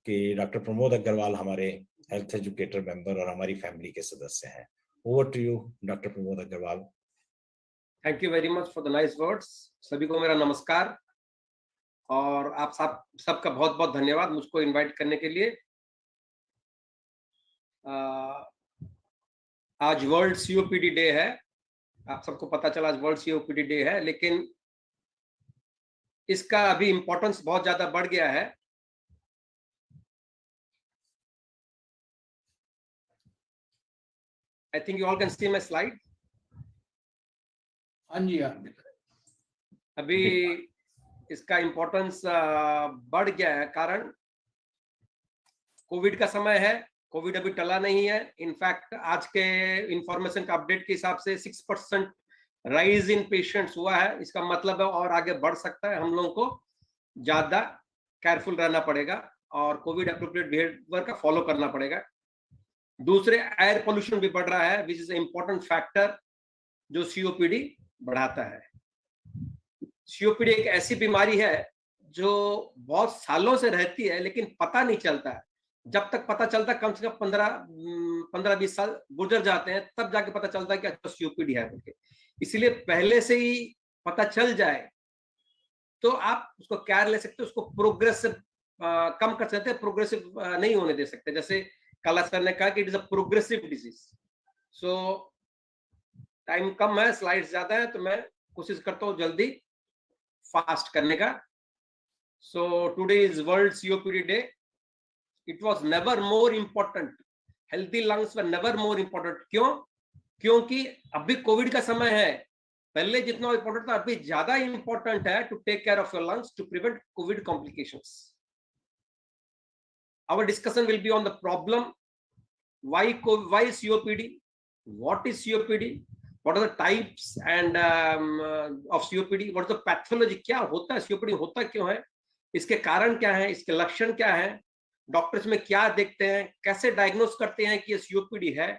कि डॉक्टर प्रमोद अग्रवाल हमारे health educator member और हमारी फैमिली के सदस्य हैं। Over to you doctor Pramod Agarwal. Thank you very much for the nice words. सभी को मेरा नमस्कार और आप सबका बहुत बहुत धन्यवाद मुझको इनवाइट करने के लिए। आज वर्ल्ड सीओपीडी डे है। आप सबको पता चला आज वर्ल्ड सीओपीडी डे है, लेकिन इसका अभी इम्पोर्टेंस बहुत ज्यादा बढ़ गया है। I think you all can see my slide. हाँ जी, अभी इसका इम्पोर्टेंस बढ़ गया है, कारण कोविड का समय है। कोविड अभी टला नहीं है। इनफैक्ट आज के इंफॉर्मेशन का अपडेट के हिसाब से 6% राइज इन पेशेंट्स हुआ है। इसका मतलब है और आगे बढ़ सकता है। हम लोगों को ज्यादा केयरफुल रहना पड़ेगा और कोविड एप्रोप्रिएट बिहेवियर का फॉलो करना पड़ेगा। दूसरे, एयर पोल्यूशन भी बढ़ रहा है, विच इज इंपॉर्टेंट फैक्टर जो सीओपीडी बढ़ाता है। सीओपीडी एक ऐसी बीमारी है जो बहुत सालों से रहती है, लेकिन पता नहीं चलता है। जब तक पता चलता है, कम से कम 15-20 साल गुजर जाते हैं, तब जाके पता चलता है कि अच्छा सीओपीडी है करके। इसलिए पहले से ही पता चल जाए तो आप उसको केयर ले सकते हो, उसको प्रोग्रेसिव कम कर सकते हैं, प्रोग्रेसिव नहीं होने दे सकते। जैसे काला सर ने कहा कि it is a progressive disease. So time कम है, स्लाइड्स ज्यादा है, तो मैं कोशिश करता हूँ जल्दी फास्ट करने का। सो today is world COPD day. It was never more important. Healthy lungs were never more important. क्यों? क्योंकि अभी कोविड का समय है। पहले जितना इम्पोर्टेंट था, अभी ज्यादा इम्पोर्टेंट है to take care of your lungs to prevent covid complications. Our discussion will be on the problem, why COPD, what is COPD, what are the types and of COPD, what is the pathology, क्या होता है COPD, होता क्यों है, इसके कारण क्या है, इसके लक्षण क्या है, डॉक्टर्स में क्या देखते हैं, कैसे डायग्नोस करते हैं कि ये COPD है,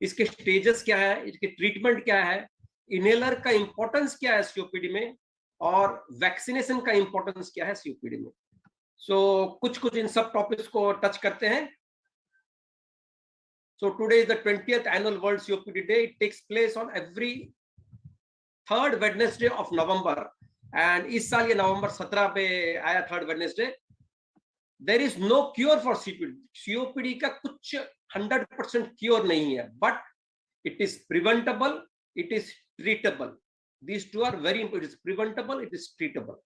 इसके स्टेजेस क्या है, इसके ट्रीटमेंट क्या है, इनहेलर का इंपॉर्टेंस क्या है COPD में, और वैक्सीनेशन का इंपॉर्टेंस क्या है COPD में। सो कुछ इन सब टॉपिक्स को टच करते हैं। So today is the 20th annual world COPD day. It takes place on every 3rd Wednesday of November, and इस साल ये नवंबर 17 पे आया, 3rd Wednesday. There is no cure for COPD. COPD का कुछ 100% क्योर नहीं है, but it is preventable, it is treatable. These two are very important. It is preventable, it is treatable.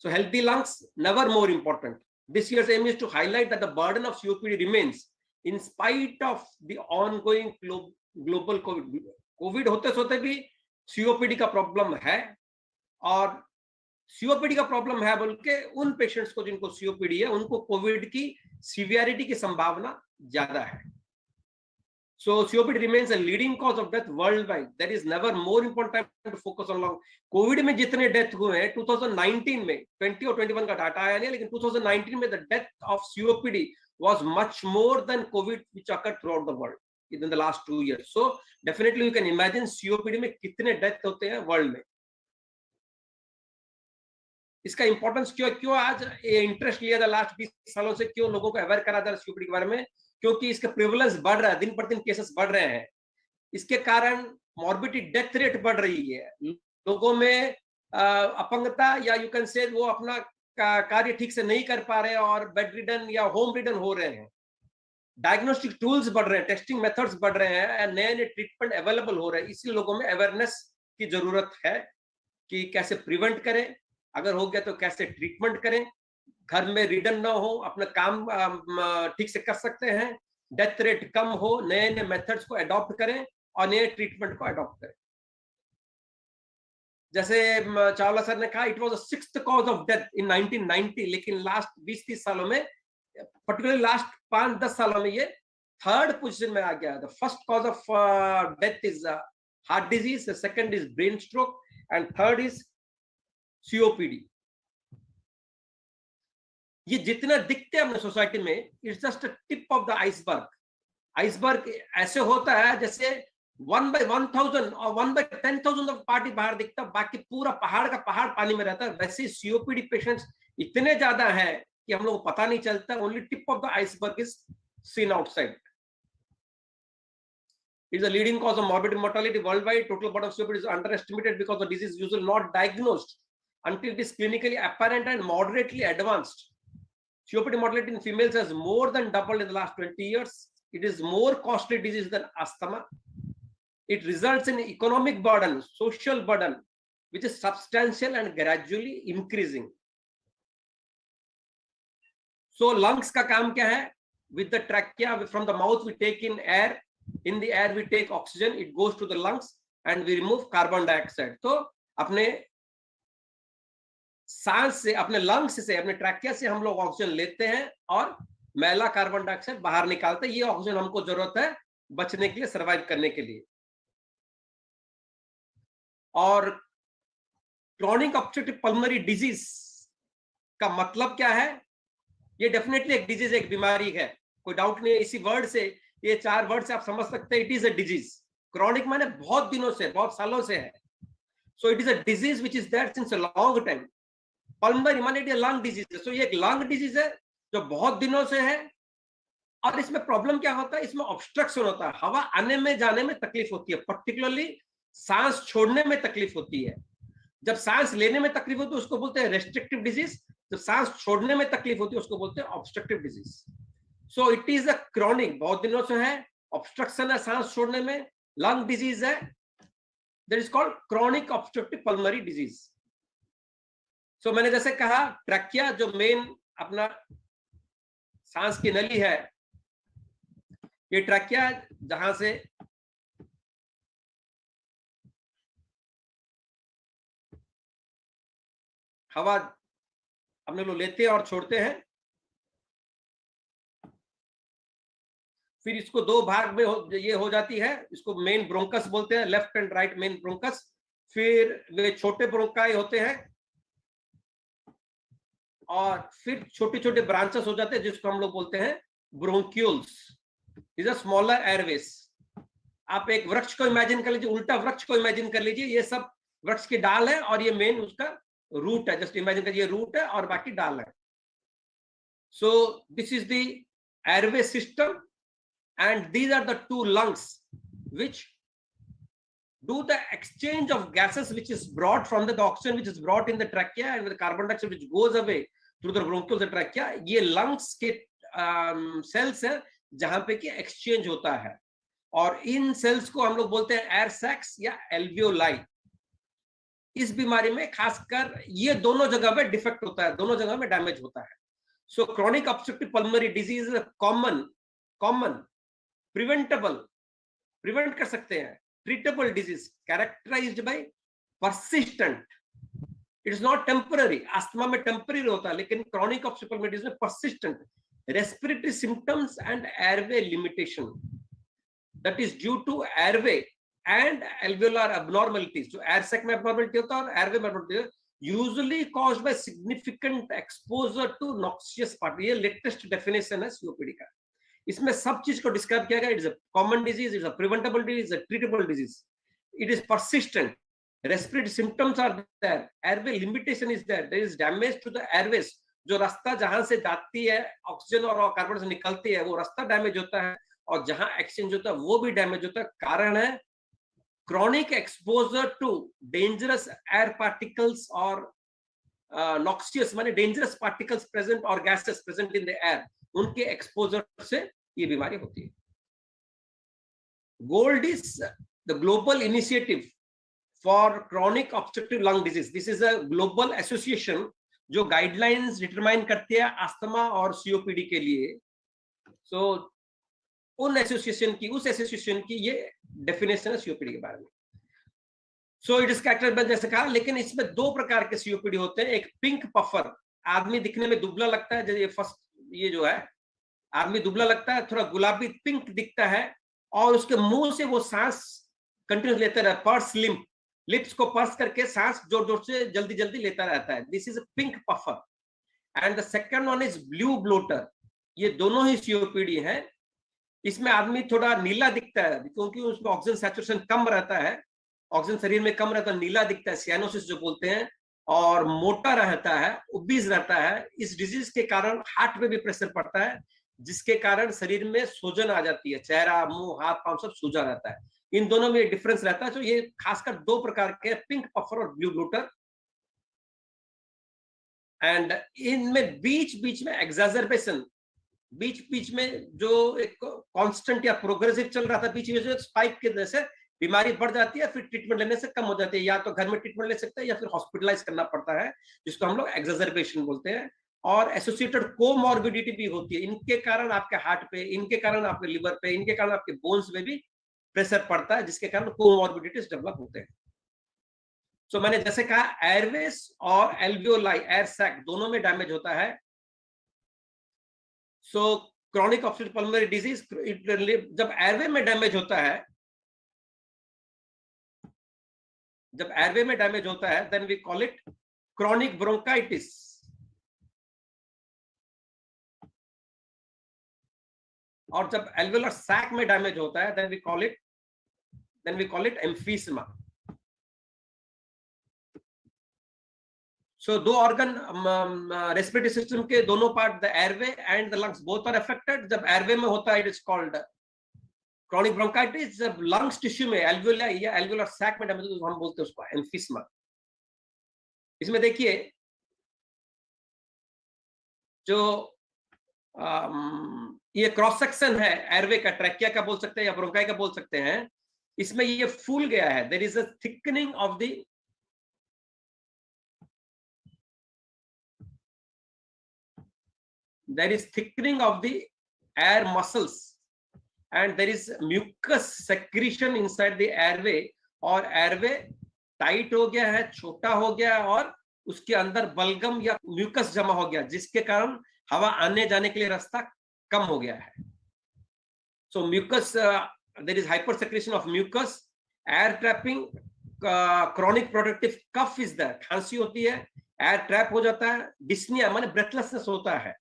So healthy lungs, never more important. This year's aim is to highlight that the burden of COPD remains in spite of the ongoing global COVID. COVID होते भी COPD का problem है, और COPD का problem है बोल के उन पेशेंट्स को जिनको COPD है, उनको कोविड की सीवियरिटी की संभावना ज्यादा है। So COPD remains a leading cause of death worldwide. There is never more important time to focus on long. Covid में जितने डेथ हुए हैं 2019 में, 20 और 21 का डाटा आया नहीं, लेकिन 2019 में the death of COPD was much more than COVID which occurred throughout the world in the last 2 years. So definitely you can imagine COPD में कितने डेथ होते हैं वर्ल्ड में। इसका इंपॉर्टेंस क्यों आज इंटरेस्ट लिया था लास्ट 20 सालों से, क्यों लोगों को अवेयर करा था COPD के बारे में? क्योंकि इसका प्रिवलेंस बढ़ रहा है, दिन पर दिन केसेस बढ़ रहे हैं। इसके कारण मॉर्बिडिटी, डेथ रेट बढ़ रही है। लोगों में अपंगता, या यू कैन से वो अपना कार्य ठीक से नहीं कर पा रहे और बेड रिडन या होम रिडन हो रहे हैं। डायग्नोस्टिक टूल्स बढ़ रहे हैं, टेस्टिंग मेथड्स बढ़ रहे हैं, नए नए ट्रीटमेंट अवेलेबल हो रहे हैं। इसलिए लोगों में अवेयरनेस की जरूरत है कि कैसे प्रिवेंट करें, अगर हो गया तो कैसे ट्रीटमेंट करें, घर में रिडन ना हो, अपना काम ठीक से कर सकते हैं, डेथ रेट कम हो, नए नए मेथड्स को अडॉप्ट करें और नए ट्रीटमेंट को अडॉप्ट करें। जैसे चावला सर ने कहा, it was the 6th cause of death in 1990, लेकिन लास्ट 20-30 सालों में, पर्टिकुलरली लास्ट 5-10 सालों में, ये 3rd पोजीशन में आ गया। The first cause of death is heart disease, the second is brain stroke, and 3rd is COPD. ये जितना दिखते हैं अपने सोसाइटी में, it's just a tip of the iceberg. Iceberg ऐसे होता है जैसे 1/1000 और 1/10,000 ऑफ पार्टी बाहर दिखता है, बाकी पूरा पहाड़ का पहाड़ पानी में रहता है। वैसे सीओपीडी पेशेंट्स इतने ज्यादा है कि हम लोग को पता नहीं चलता, only tip of the iceberg is seen outside. It is a leading cause of morbidity and mortality worldwide. Total burden of COPD is underestimated because the disease is usually not diagnosed until it is clinically apparent and moderately advanced. COPD mortality in females has more than doubled in the last 20 years. It is more costly disease than asthma. It results in economic burden, social burden, which is substantial and gradually increasing. So lungs का काम क्या है? With the trachea, from the mouth we take in air. In the air we take oxygen, it goes to the lungs and we remove carbon dioxide. तो अपने सांस से, अपने lungs से, अपने ट्रैकिया से हम लोग ऑक्सीजन लेते हैं और मैला कार्बन डाइऑक्साइड बाहर निकालते हैं. ये ऑक्सीजन हमको जरूरत है बचने के लिए, सर्वाइव करने के लिए. और क्रॉनिक ऑब्स्ट्रक्टिव पल्मोनरी डिजीज का मतलब क्या है? ये डेफिनेटली एक डिजीज, एक बीमारी है, कोई डाउट नहीं. इसी वर्ड से, ये 4 वर्ड से आप समझ सकते हैं, it is a disease. Chronic माने बहुत दिनों से, बहुत सालों से है. So it is a disease which is there since a long time. Pulmonary माने इट इज लंग डिजीज है. सो ये एक लंग डिजीज है जो बहुत दिनों से है. और इसमें प्रॉब्लम क्या होता है? इसमें ऑब्स्ट्रक्शन होता है, हवा आने में जाने में तकलीफ होती है, पर्टिकुलरली सांस छोड़ने में तकलीफ होती है. जब सांस लेने में तकलीफ होती है उसको बोलते हैं रेस्ट्रिक्टिव डिजीज, जब सांस छोड़ने में तकलीफ होती है उसको बोलते हैं obstructive disease. So it is a chronic, बहुत दिनों से है, ऑब्स्ट्रक्शन है सांस छोड़ने में, लंग डिजीज है, that is called chronic obstructive pulmonary disease. So मैंने जैसे कहा, ट्रैकिया जो मेन अपना सांस की नली है, ये ट्रैकिया जहां से हवा अपने लोग लेते हैं और छोड़ते हैं. फिर इसको 2 भाग में ये हो जाती है. इसको मेन ब्रोंकस बोलते हैं, left and right main bronchus. फिर वे छोटे ब्रोंकाई होते हैं और फिर छोटे छोटे ब्रांचेस हो जाते हैं जिसको हम लोग बोलते हैं bronchioles. Is a smaller Airways. आप एक वृक्ष को इमेजिन कर लीजिए, उल्टा वृक्ष को इमेजिन कर लीजिए. ये सब वृक्ष की डाल है और ये मेन उसका रूट है. जस्ट इमेजिन करिए, रूट है और बाकी डाल है. So this is the airway system and these are the 2 lungs which do the exchange of gases which is brought from the oxygen which is brought in the trachea and the carbon dioxide which goes away through the bronchioles and trachea. ये lungs के cells है जहां पे कि exchange होता है. और इन cells को हम लोग बोलते हैं air sacs या alveoli. इस बीमारी में खासकर ये दोनों जगह पे डिफेक्ट होता है, दोनों जगह में डैमेज होता है. So chronic obstructive pulmonary disease is common preventable, prevent कर सकते हैं, treatable disease characterized by persistent. It is not temporary. Asthma में टेम्पररी होता है, लेकिन क्रॉनिक ऑब्स्ट्रक्टिव पल्मोनरी डिजीज में persistent respiratory symptoms and airway limitation that is due to airway and alveolar abnormalities. जो air sac में abnormality होता है और एयरवे में abnormality, usually caused by significant exposure to noxious particle. ये latest definition है COPD का. इसमें सब चीज को डिस्क्राइब किया गया. It is a common disease, it is a preventable disease, a treatable disease. It is persistent, respiratory symptoms are there, airway limitation is there, there is damage to the airways. जो रास्ता जहां से जाती है oxygen और carbon से निकलती है वो रास्ता डैमेज होता है और जहां एक्सचेंज होता है वो भी डैमेज होता है. कारण है chronic exposure to dangerous air particles or noxious माने dangerous particles present or gases present in the air. उनके एक्सपोजर से ये बीमारी होती है. GOLD is the global initiative for chronic obstructive lung disease. This is a global association जो guidelines determine करती है अस्थमा और सीओपीडी के लिए. सो उस एसोसिएशन की ये डेफिनेशन है सीओपीडी के बारे में. सो इट इज कैरेक्टराइज्ड जैसे कहा, लेकिन इसमें 2 प्रकार के सीओपीडी होते हैं. एक पिंक पफर, आदमी दिखने में दुबला लगता है, जैसे फर्स्ट ये जो है आदमी दुबला लगता है, थोड़ा गुलाबी पिंक दिखता है और उसके मुंह से वो सांस कंटिन्यूस लेता रहता है, पर्स लिप्स को पर्स करके सांस जोर जोर से जल्दी जल्दी लेता रहता है. This is a pink puffer. And the second one is blue blotter. ये दोनों ही सीओपीडी है. इसमें आदमी थोड़ा नीला दिखता है क्योंकि उसमें ऑक्सीजन सैचुरेशन कम रहता है, ऑक्सीजन शरीर में कम रहता है, नीला दिखता है, सियानोसिस जो बोलते हैं. और मोटा रहता है, ओबीज रहता है, इस डिजीज के कारण हार्ट पे भी प्रेशर पड़ता है, जिसके कारण शरीर में सूजन आ जाती है, चेहरा, मुंह, हाथ पांव सब सूजा रहता है। इन दोनों में डिफरेंस रहता है। तो ये खासकर दो प्रकार के, पिंक पफर और ब्लू ब्लूटर। एंड इनमें बीच बीच में एग्जाजरबेशन, बीच बीच में जो एक कांस्टेंट या प्रोग्रेसिव चल रहा था, बीच में जो स्पाइक की वजह से बीमारी बढ़ जाती है, फिर ट्रीटमेंट लेने से कम हो जाती है। या तो घर में ट्रीटमेंट ले सकते हैं या फिर हॉस्पिटलाइज करना पड़ता है, जिसको हम लोग एग्जाजरबेशन बोलते हैं। और एसोसिएटेड कोमॉर्बिडिटी भी होती है, इनके कारण आपके हार्ट पे, इनके कारण आपके लिवर पे, इनके कारण आपके बोन्स में भी प्रेशर पड़ता है, जिसके कारण कोमॉर्बिडिटीज डेवलप होते हैं। तो मैंने जैसे कहा, एयरवेज और एल्वियोलाई, एयर सैक दोनों में डैमेज होता है। So chronic obstructive pulmonary disease, जब एयरवे में डैमेज होता है, जब एयरवे में डैमेज होता है, then we call it chronic bronchitis. और जब एल्वियोलर सैक में डैमेज होता है, then we call it emphysema. So दो ऑर्गन, रेस्पिरेटरी सिस्टम के दोनों part, the airway and the lungs, both are affected. जब एयरवे में होता है, it is called chronic bronchitis. जब लंग्स टिश्यू में, एल्वियोलाई या एल्वियोलर सैक में डैमेज, तो हम बोलते हैं उसको एम्फीसमा। इसमें देखिए, जो ये क्रॉस सेक्शन है एयरवे का, ट्रैकिया का बोल सकते हैं या ब्रोंकाई का बोल सकते हैं, इसमें ये फूल गया है। There is a thickening of the, there is thickening of the air muscles and there is mucus secretion inside the airway, और एयरवे टाइट हो गया है, छोटा हो गया है, और उसके अंदर बलगम या म्यूकस जमा हो गया, जिसके कारण हवा आने जाने के लिए रास्ता कम हो गया है। So mucus, there is hyper secretion of mucus, air trapping, chronic productive cough is that, खांसी होती है, एयर ट्रैप हो जाता है, डिस्निया माने ब्रेथलेसनेस होता है,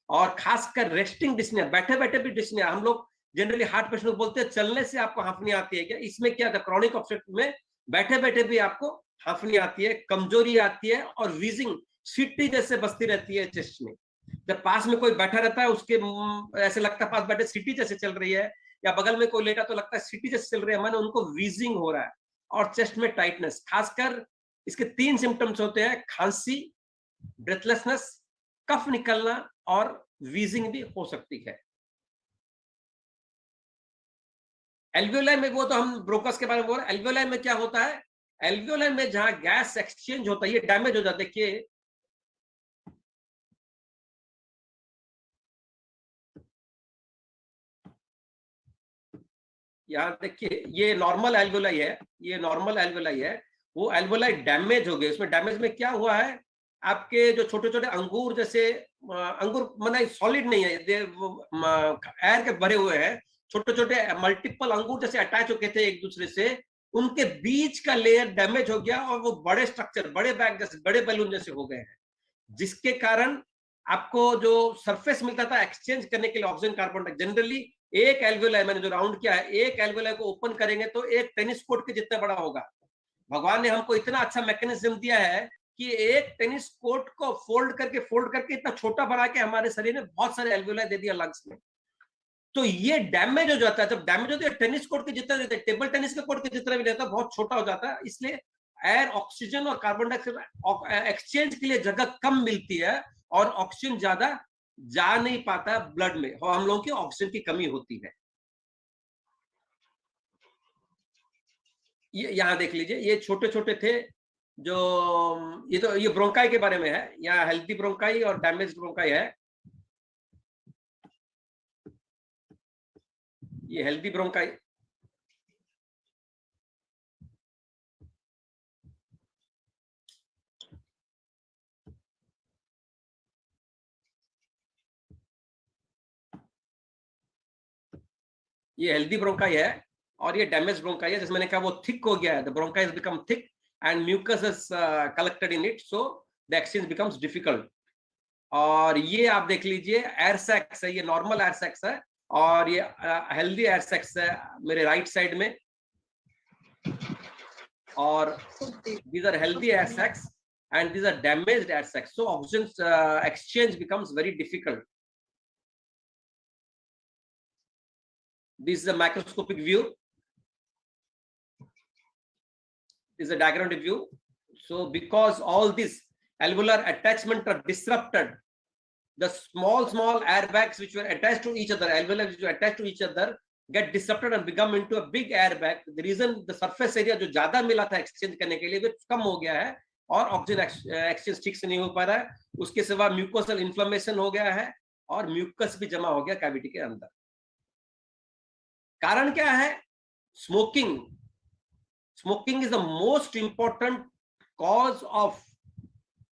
और खासकर रेस्टिंग डिस्निया, बैठे बैठे भी डिस्निया। हम लोग जनरली हार्ट पेशेंट को बोलते हैं चलने से आपको हांफनी आती है क्या, इसमें क्या था, क्रॉनिक ऑब्स्ट्रक्टिव में बैठे बैठे भी आपको हांफनी आती है, कमजोरी आती है, और वीजिंग, सीटी जैसे बसती रहती है चेस्ट में। जब पास में कोई बैठा रहता है, उसके ऐसे लगता है पास बैठे सीटी जैसे चल रही है, या बगल में कोई लेटा तो लगता है सीटी जैसे चल रही है, माने उनको वीजिंग हो रहा है, और चेस्ट में टाइटनेस। खासकर इसके 3 सिम्टम्स होते हैं, खांसी, ब्रेथलेसनेस, कफ निकलना, और वीजिंग भी हो सकती है। एल्वियोलाई में, वो तो हम ब्रोंकस के बारे में बोल रहे हैं, एल्वियोलाई में क्या होता है, एल्वियोलाई में जहां गैस एक्सचेंज होता है, ये डैमेज हो जाता है। देखिए, यहां देखिए, ये नॉर्मल एल्वियोलाई है, ये नॉर्मल एल्वियोलाई है, वो एल्वियोलाई डैमेज हो गए। उसमें डैमेज में क्या हुआ है, आपके जो छोटे छोटे अंगूर जैसे, अंगूर माने सॉलिड नहीं है, एयर के भरे हुए हैं, छोटे छोटे मल्टीपल अंगूर जैसे अटैच होके थे एक दूसरे से, उनके बीच का लेयर डैमेज हो गया, और वो बड़े स्ट्रक्चर, बड़े बैग जैसे, बड़े बैलून जैसे हो गए हैं, जिसके कारण आपको जो सरफेस मिलता था एक्सचेंज करने के लिए ऑक्सीजन, कार्बन डाइऑक्साइड, जनरली एक एल्वियोलाई, मैंने जो राउंड किया है, एक एल्वियोलाई को ओपन करेंगे तो एक टेनिस कोर्ट के जितना बड़ा होगा। भगवान ने हमको इतना अच्छा मैकेनिज्म दिया है कि एक टेनिस कोर्ट को फोल्ड करके इतना छोटा बना के हमारे शरीर में बहुत सारे एल्वियोलाई दे दिया लंग्स में। तो ये डैमेज हो जाता है, जब डैमेज होता है टेनिस कोर्ट के जितना रहता है, टेबल टेनिस के कोर्ट के जितना भी रहता है, बहुत छोटा हो जाता है। इसलिए एयर, ऑक्सीजन और कार्बन डाइऑक्साइड एक्सचेंज के लिए जगह कम मिलती है, और ऑक्सीजन ज्यादा जा नहीं पाता ब्लड में, और हम लोगों की ऑक्सीजन की कमी होती है। ये यहां देख लीजिए, ये छोटे छोटे थे जो, ये तो ये ब्रोंकाई के बारे में है, यहाँ हेल्दी ब्रोंकाई और डैमेज्ड ब्रोंकाई है। ये हेल्दी ब्रोंकाई, ये हेल्दी ब्रोंकाई है, और ये डैमेज ब्रोंकाई है, जैसे मैंने कहा वो थिक हो गया है, the bronchi become thick and mucus is collected in it, so the exchange becomes difficult. और ये आप देख लीजिए, एयर सैक्स है, ये नॉर्मल एयर सैक्स है, और ये हेल्दी एयर सैक्स है मेरे राइट साइड में, और these are healthy air sacs. and these are damaged air sacs, so oxygen exchange becomes very difficult. This is a microscopic view. This is a diagrammatic view. So because all these alveolar attachments are disrupted, the small airbags which were attached to each other, alveoli which were attached to each other, get disrupted and become into a big airbag. The reason the surface area जो ज्यादा मिला था exchange करने के लिए वो कम हो गया है और ऑक्सीजन एक्सचेंज ठीक से नहीं हो पा रहा है. उसके सिवा म्यूकोसल इन्फ्लेमेशन हो गया है और म्यूकस भी जमा हो गया कैविटी के अंदर. कारण क्या है? Smoking. Smoking is the most important cause of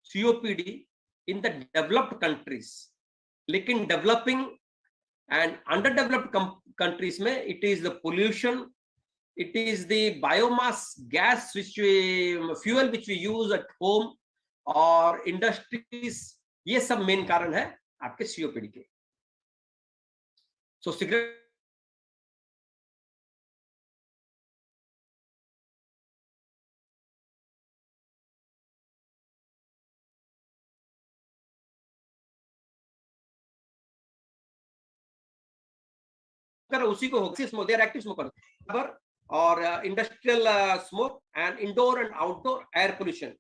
COPD in the developed countries. लेकिन developing and underdeveloped countries में it is the pollution, it is the biomass gas fuel which we use at home or industries. ये सब main कारण है आपके COPD के. So cigarette उसी को होगा. They are active smoker. Or industrial smoke and indoor and outdoor air pollution.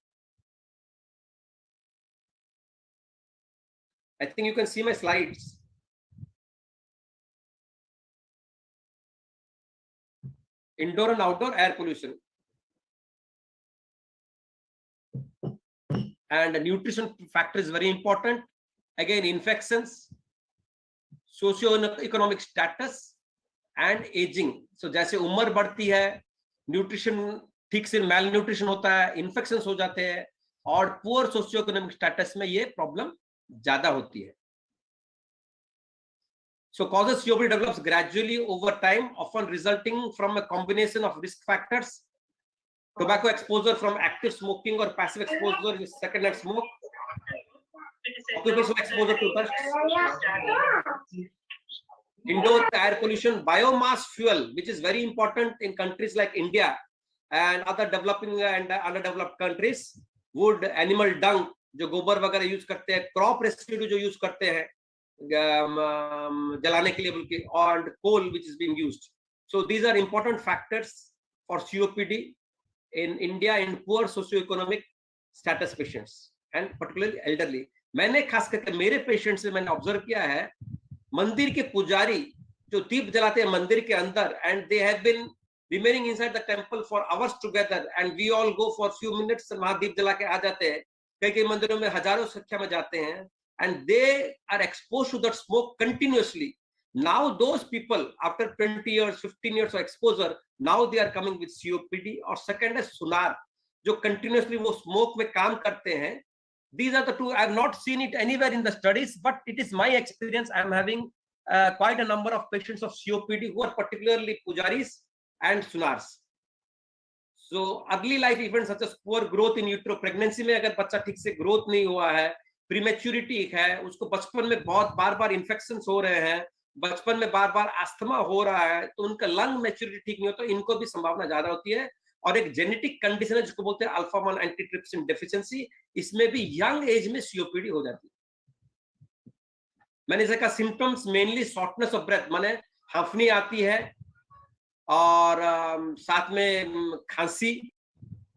I think you can see my slides. Indoor and outdoor air pollution. And the nutrition factor is very important. Again, infections, socio-economic status and aging. So जैसे उम्र बढ़ती है, nutrition ठीक से malnutrition होता है, infections हो जाते हैं और poor socio-economic status में ये problem ज्यादा होती है. So causes COPD develops gradually over time, often resulting from a combination of risk factors: tobacco exposure from active smoking or passive exposure with second-hand smoke, occupational exposure to dust, indoor air pollution, biomass fuel, which is very important in countries like India and other developing and underdeveloped countries. Wood, animal dung, जो गोबर वगैरह use करते हैं, crop residue जो use करते हैं जलाने के लिए बल्कि, और coal which is being used. So these are important factors for COPD in India in poor socio-economic status patients and particularly elderly. मैंने खास करके मेरे पेशेंट्स से मैंने ऑब्जर्व किया है, मंदिर के पुजारी जो दीप जलाते हैं मंदिर के अंदर, and they have been remaining inside the temple for hours together, and we all go for few minutes वहां दीप जला के आ जाते हैं. कई मंदिरों में हजारों संख्या में जाते हैं, and they are exposed to that smoke continuously. Now those people after 20 years 15 years of exposure, now they are coming with COPD. और second है सुनार, जो continuously वो smoke में काम करते हैं. These are the two. I have not seen it anywhere in the studies, but it is my experience. I am having quite a number of patients of COPD who are particularly pujaris and sunars. So early life events such as poor growth in utero, pregnancy में अगर बच्चा ठीक से growth नहीं हुआ है, prematurity है, उसको बचपन में बहुत बार infections हो रहे हैं, बचपन में बार अस्थमा हो रहा है, तो उनका लंग मैच्योरिटी ठीक नहीं होता, इनको भी संभावना ज्यादा होती है. और एक जेनेटिक कंडीशन है जिसको बोलते हैं अल्फा 1 एंटीट्रिप्सिन डेफिशिएंसी, इसमें भी यंग एज में COPD हो जाती है. मैंने इसका symptoms mainly shortness of breath, माने हांफनी आती है और साथ में खांसी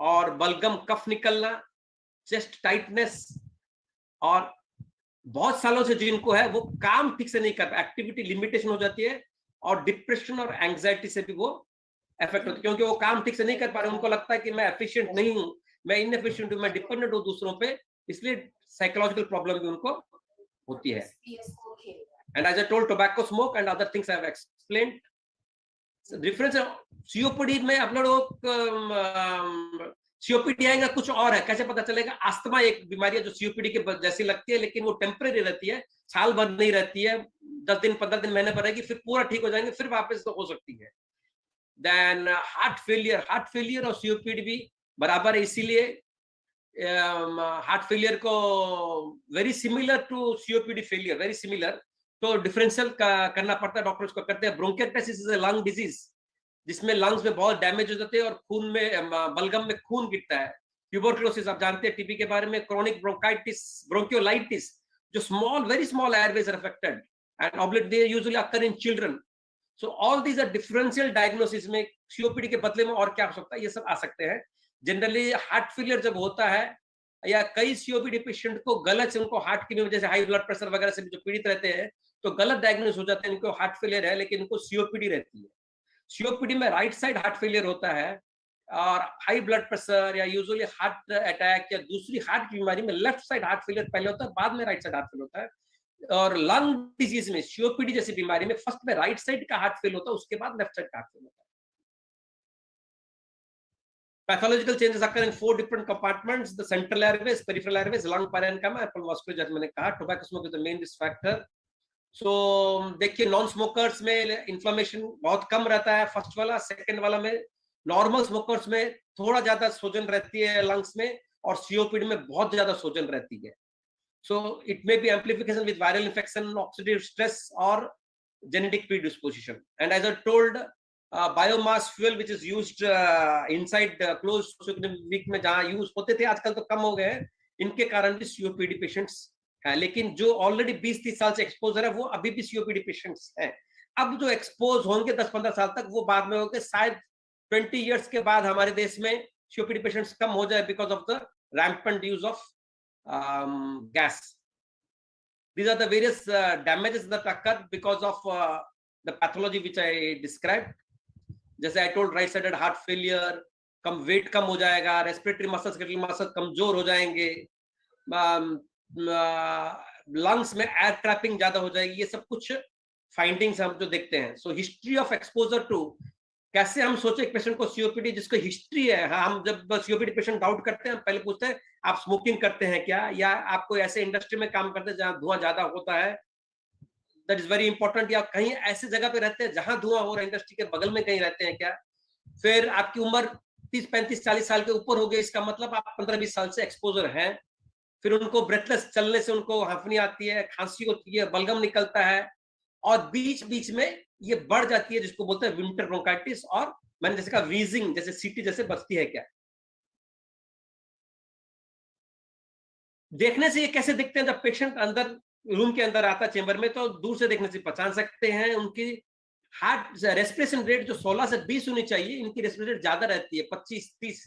और बलगम कफ निकलना, चेस्ट टाइटनेस, और बहुत सालों से जिनको है वो काम ठीक से नहीं कर, एक्टिविटी लिमिटेशन हो जाती है, और डिप्रेशन और एंजाइटी से भी वो इफेक्ट होती है, क्योंकि वो काम ठीक से नहीं कर पा रहे, उनको लगता है कि मैं एफिशिएंट नहीं हूं, मैं इनएफिशिएंट हूं, मैं डिपेंडेंट हूं दूसरों पे, इसलिए साइकोलॉजिकल प्रॉब्लम भी उनको होती है. And as I told, tobacco smoke and other things I have explained. Difference COPD में आप लोग COPD आएगा कुछ और है, कैसे पता चलेगा? अस्थमा एक बीमारी है जो COPD के जैसी लगती है, लेकिन वो टेम्परेरी रहती है, साल भर नहीं रहती है, 10 दिन 15 दिन महीने भर रहेगी, फिर पूरा ठीक हो जाएंगे, फिर वापस तो हो सकती है. देन हार्ट फेलियर और COPD भी बराबर है, इसीलिए हार्ट फेलियर को very similar to COPD failure, very similar, तो डिफरेंशियल करना पड़ता है, डॉक्टर उसको करते हैं. Bronchiolitis is a lung disease जिसमें लंग्स में बहुत डैमेज हो जाते हैं और खून में बलगम में खून गिरता है, ट्यूबरकुलोसिस आप जानते हैं टीबी के बारे में, क्रोनिक ब्रोंकाइटिस, ब्रोंकियोलाइटिस, जो small, very small airways are affected and obliterate they usually occur in children. So all these are differential diagnosis में सीओपीडी के बदले में और क्या हो सकता है, ये सब आ सकते हैं. जनरली हार्ट फेलियर जब होता है या कई सीओपीडी पेशेंट को गलत से उनको हार्ट की वजह से हाई ब्लड प्रेशर वगैरह से जो पीड़ित रहते हैं तो गलत डायग्नोस हो जाते हैं, इनको हार्ट फेलियर है लेकिन इनको सीओपीडी रहती है. सीओपीडी में राइट साइड हार्ट फेलियर होता है और हाई ब्लड प्रेशर या यूजुअली हार्ट अटैक या दूसरी हार्ट की बीमारी में लेफ्ट साइड हार्ट फेलियर पहले होता है, बाद में राइट साइड हार्ट फेलियर होता है. और लंग डिजीज में सीओपीडी जैसी बीमारी में फर्स्ट में राइट साइड का हार्ट फेल होता है, उसके बाद लेफ्ट साइड का हार्ट फेल होता है. Pathological changes occur in 4 different compartments: the central airways, peripheral airways, lung parenchyma, apple vascular, जैसे मैंने कहा. Tobacco smoke is the main risk factor. So देखिए नॉन स्मोकर्स में इन्फ्लेमेशन बहुत कम रहता है, फर्स्ट वाला. सेकंड वाला में नॉर्मल स्मोकर्स में थोड़ा ज्यादा सोजन रहती है लंग्स में, और सीओपीडी में बहुत ज्यादा सोजन रहती है. So it may be amplification with viral infection, oxidative stress, or genetic predisposition. And as I told, biomass fuel which is used inside closed socioeconomic में जहाँ यूज होते थे आजकल तो कम हो गए हैं, इनके कारण भी सीओपीडी पेशेंट्स हैं. लेकिन जो ऑलरेडी 20-30 साल से एक्सपोजर है वो अभी भी सीओपीडी पेशेंट्स हैं. अब जो एक्सपोज होंगे 10-15 साल तक वो बाद में होंगे, शायद 20 years के बाद हमारे देश में सीओपीडी पेशेंट्स कम हो जाए because of the rampant use of gas. These are the various damages that occur because of the pathology which I described. जैसे I told, right sided heart failure, come wait कम हो जाएगा, respiratory muscles skeletal muscle कमजोर हो जाएंगे, lungs में air trapping ज्यादा हो जाएगी. ये सब कुछ फाइंडिंग्स हम जो देखते हैं. So history of exposure to, कैसे हम सोचे एक पेशेंट को सीओपीडी जिसको हिस्ट्री है. हम जब सीओपीडी पेशेंट डाउट करते हैं, हम पहले पूछते हैं आप स्मोकिंग करते हैं क्या, या आप कोई ऐसे इंडस्ट्री में काम करते हैं जहां धुआं ज्यादा होता है, दैट इज वेरी इंपॉर्टेंट. या कहीं ऐसे जगह पे रहते हैं जहां धुआं हो रहा है, इंडस्ट्री के बगल में कहीं रहते हैं क्या. फिर आपकी उम्र 30-35-40 साल के ऊपर हो गई, इसका मतलब आप 15-20 साल से एक्सपोजर हैं. फिर उनको ब्रेथलेस चलने से उनको हांफनी आती है, खांसी होती है, बलगम निकलता है, और बीच बीच में ये बढ़ जाती है जिसको बोलते हैं विंटर ब्रोंकाइटिस, और मैंने जैसे कहा वीजिंग जैसे सीटी जैसे बचती है क्या. देखने से ये कैसे दिखते हैं, जब पेशेंट अंदर रूम के अंदर आता है चेंबर में, तो दूर से देखने से पहचान सकते हैं. उनकी हार्ट रेस्पिरेशन रेट जो 16 से 20 होनी चाहिए, इनकी रेस्पिरेशन रेट ज्यादा रहती है, 25-30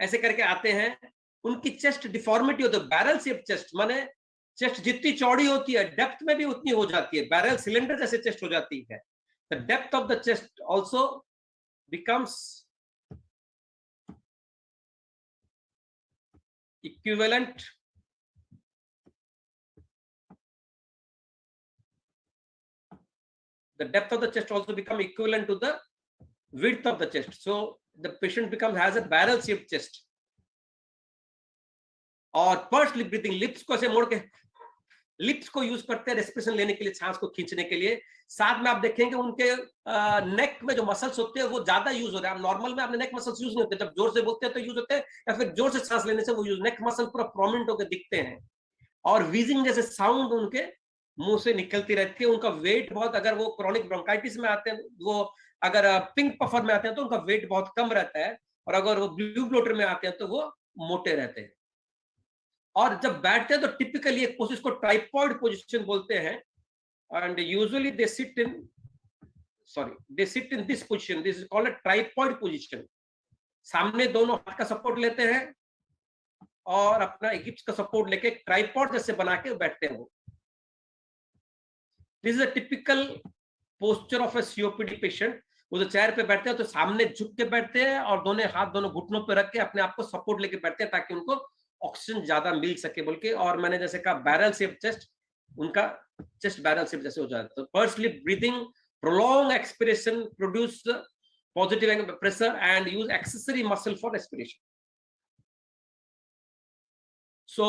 ऐसे करके आते हैं. उनकी चेस्ट डिफॉर्मिटी होती है, बैरल शेप चेस्ट, माने चेस्ट जितनी चौड़ी होती है डेप्थ में भी उतनी हो जाती है, बैरल सिलेंडर जैसे चेस्ट हो जाती है. The depth of the chest also becomes equivalent the depth of the chest also become equivalent to the width of the chest. So the patient becomes has a barrel shaped chest. और purse lip breathing, lips को ऐसे मोड़ के lips को use करते हैं respiration लेने के लिए, सांस को खींचने के लिए. साथ में आप देखेंगे उनके नेक में जो मसल्स होते हैं वो ज्यादा यूज हो रहे हैं. नॉर्मल में आपने नेक मसल्स यूज नहीं होते, जब जोर से बोलते हैं तो यूज होते हैं, या फिर जोर से सांस लेने से वो यूज, नेक मसल पूरा प्रोमिनेंट होकर दिखते हैं. और वीजिंग जैसे साउंड उनके मुंह से निकलती रहती है. उनका वेट बहुत, अगर वो क्रोनिक ब्रोंकाइटिस में आते हैं, वो अगर पिंक पफर में आते हैं तो उनका वेट बहुत कम रहता है, और अगर वो ब्लू ब्लोटर में आते हैं तो वो मोटे रहते हैं. और जब बैठते हैं तो टिपिकली एक पोजीशन को ट्राइपॉड पोजीशन बोलते हैं, and usually they sit in this position. This is called a tripod position. सामने दोनों हाथ का सपोर्ट लेते हैं और अपना हिप्स का सपोर्ट लेके ट्राइपॉड जैसे बना के बैठते हैं. वो this is a typical posture of a COPD patient. वो जो चेयर पे बैठते हैं तो सामने झुक के बैठते हैं और दोनों हाथ दोनों घुटनों पे रख के अपने आप को सपोर्ट लेके बैठते हैं ताकि उनको ऑक्सीजन ज्यादा मिल सके बोल के. और मैंने जैसे कहा बैरल शेप चेस्ट, उनका चेस्ट बैरल शेप जैसे हो जाता है. तो purse lip breathing, prolong expiration produce positive pressure and use accessory muscle for respiration. So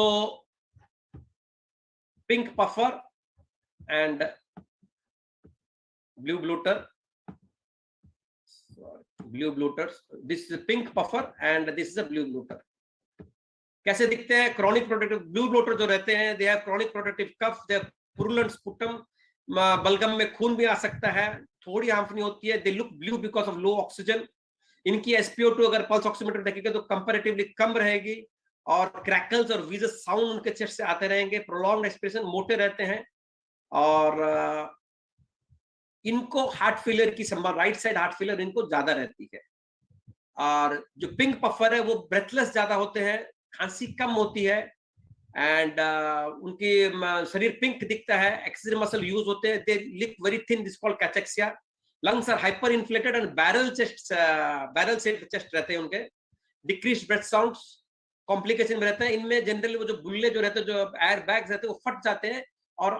pink puffer and blue bloater, blue bloaters, this is a pink puffer and this is a blue bloater. कैसे दिखते हैं? chronic protective blue bloater जो रहते हैं, they have chronic protective cough, they have purulent sputum, बलगम में खून भी आ सकता है, थोड़ी हांफनी होती है, they look blue because of low oxygen, इनकी SpO2 अगर पल्स ऑक्सीमीटर देखेंगे तो कंपैरेटिवली कम रहेगी, और क्रैकल्स और व्हीजस साउंड उनके चेस्ट से आते रहेंगे, प्रोलॉन्ग्ड एक्सप्रेशन, मोटे रहते हैं, और इनको हार्ट फेलियर की संभावना, राइट साइड हार्ट फेलियर इनको ज्यादा रहती है। और जो पिंक पफर है वो ब्रेथलेस ज्यादा होते हैं, खांसी कम होती है, एंड उनकी शरीर पिंक दिखता है, एक्सेसरी मसल यूज होते हैं, they lip very thin, this called cachexia. Lungs are hyper inflated and barrel shape chest रहते हैं उनके, डिक्रीज ब्रेथ साउंड्स, कॉम्प्लिकेशन में रहते हैं। इनमें जनरली वो जो बुल्ले जो रहते हैं, जो एयर बैग्स रहते हैं, वो फट जाते हैं और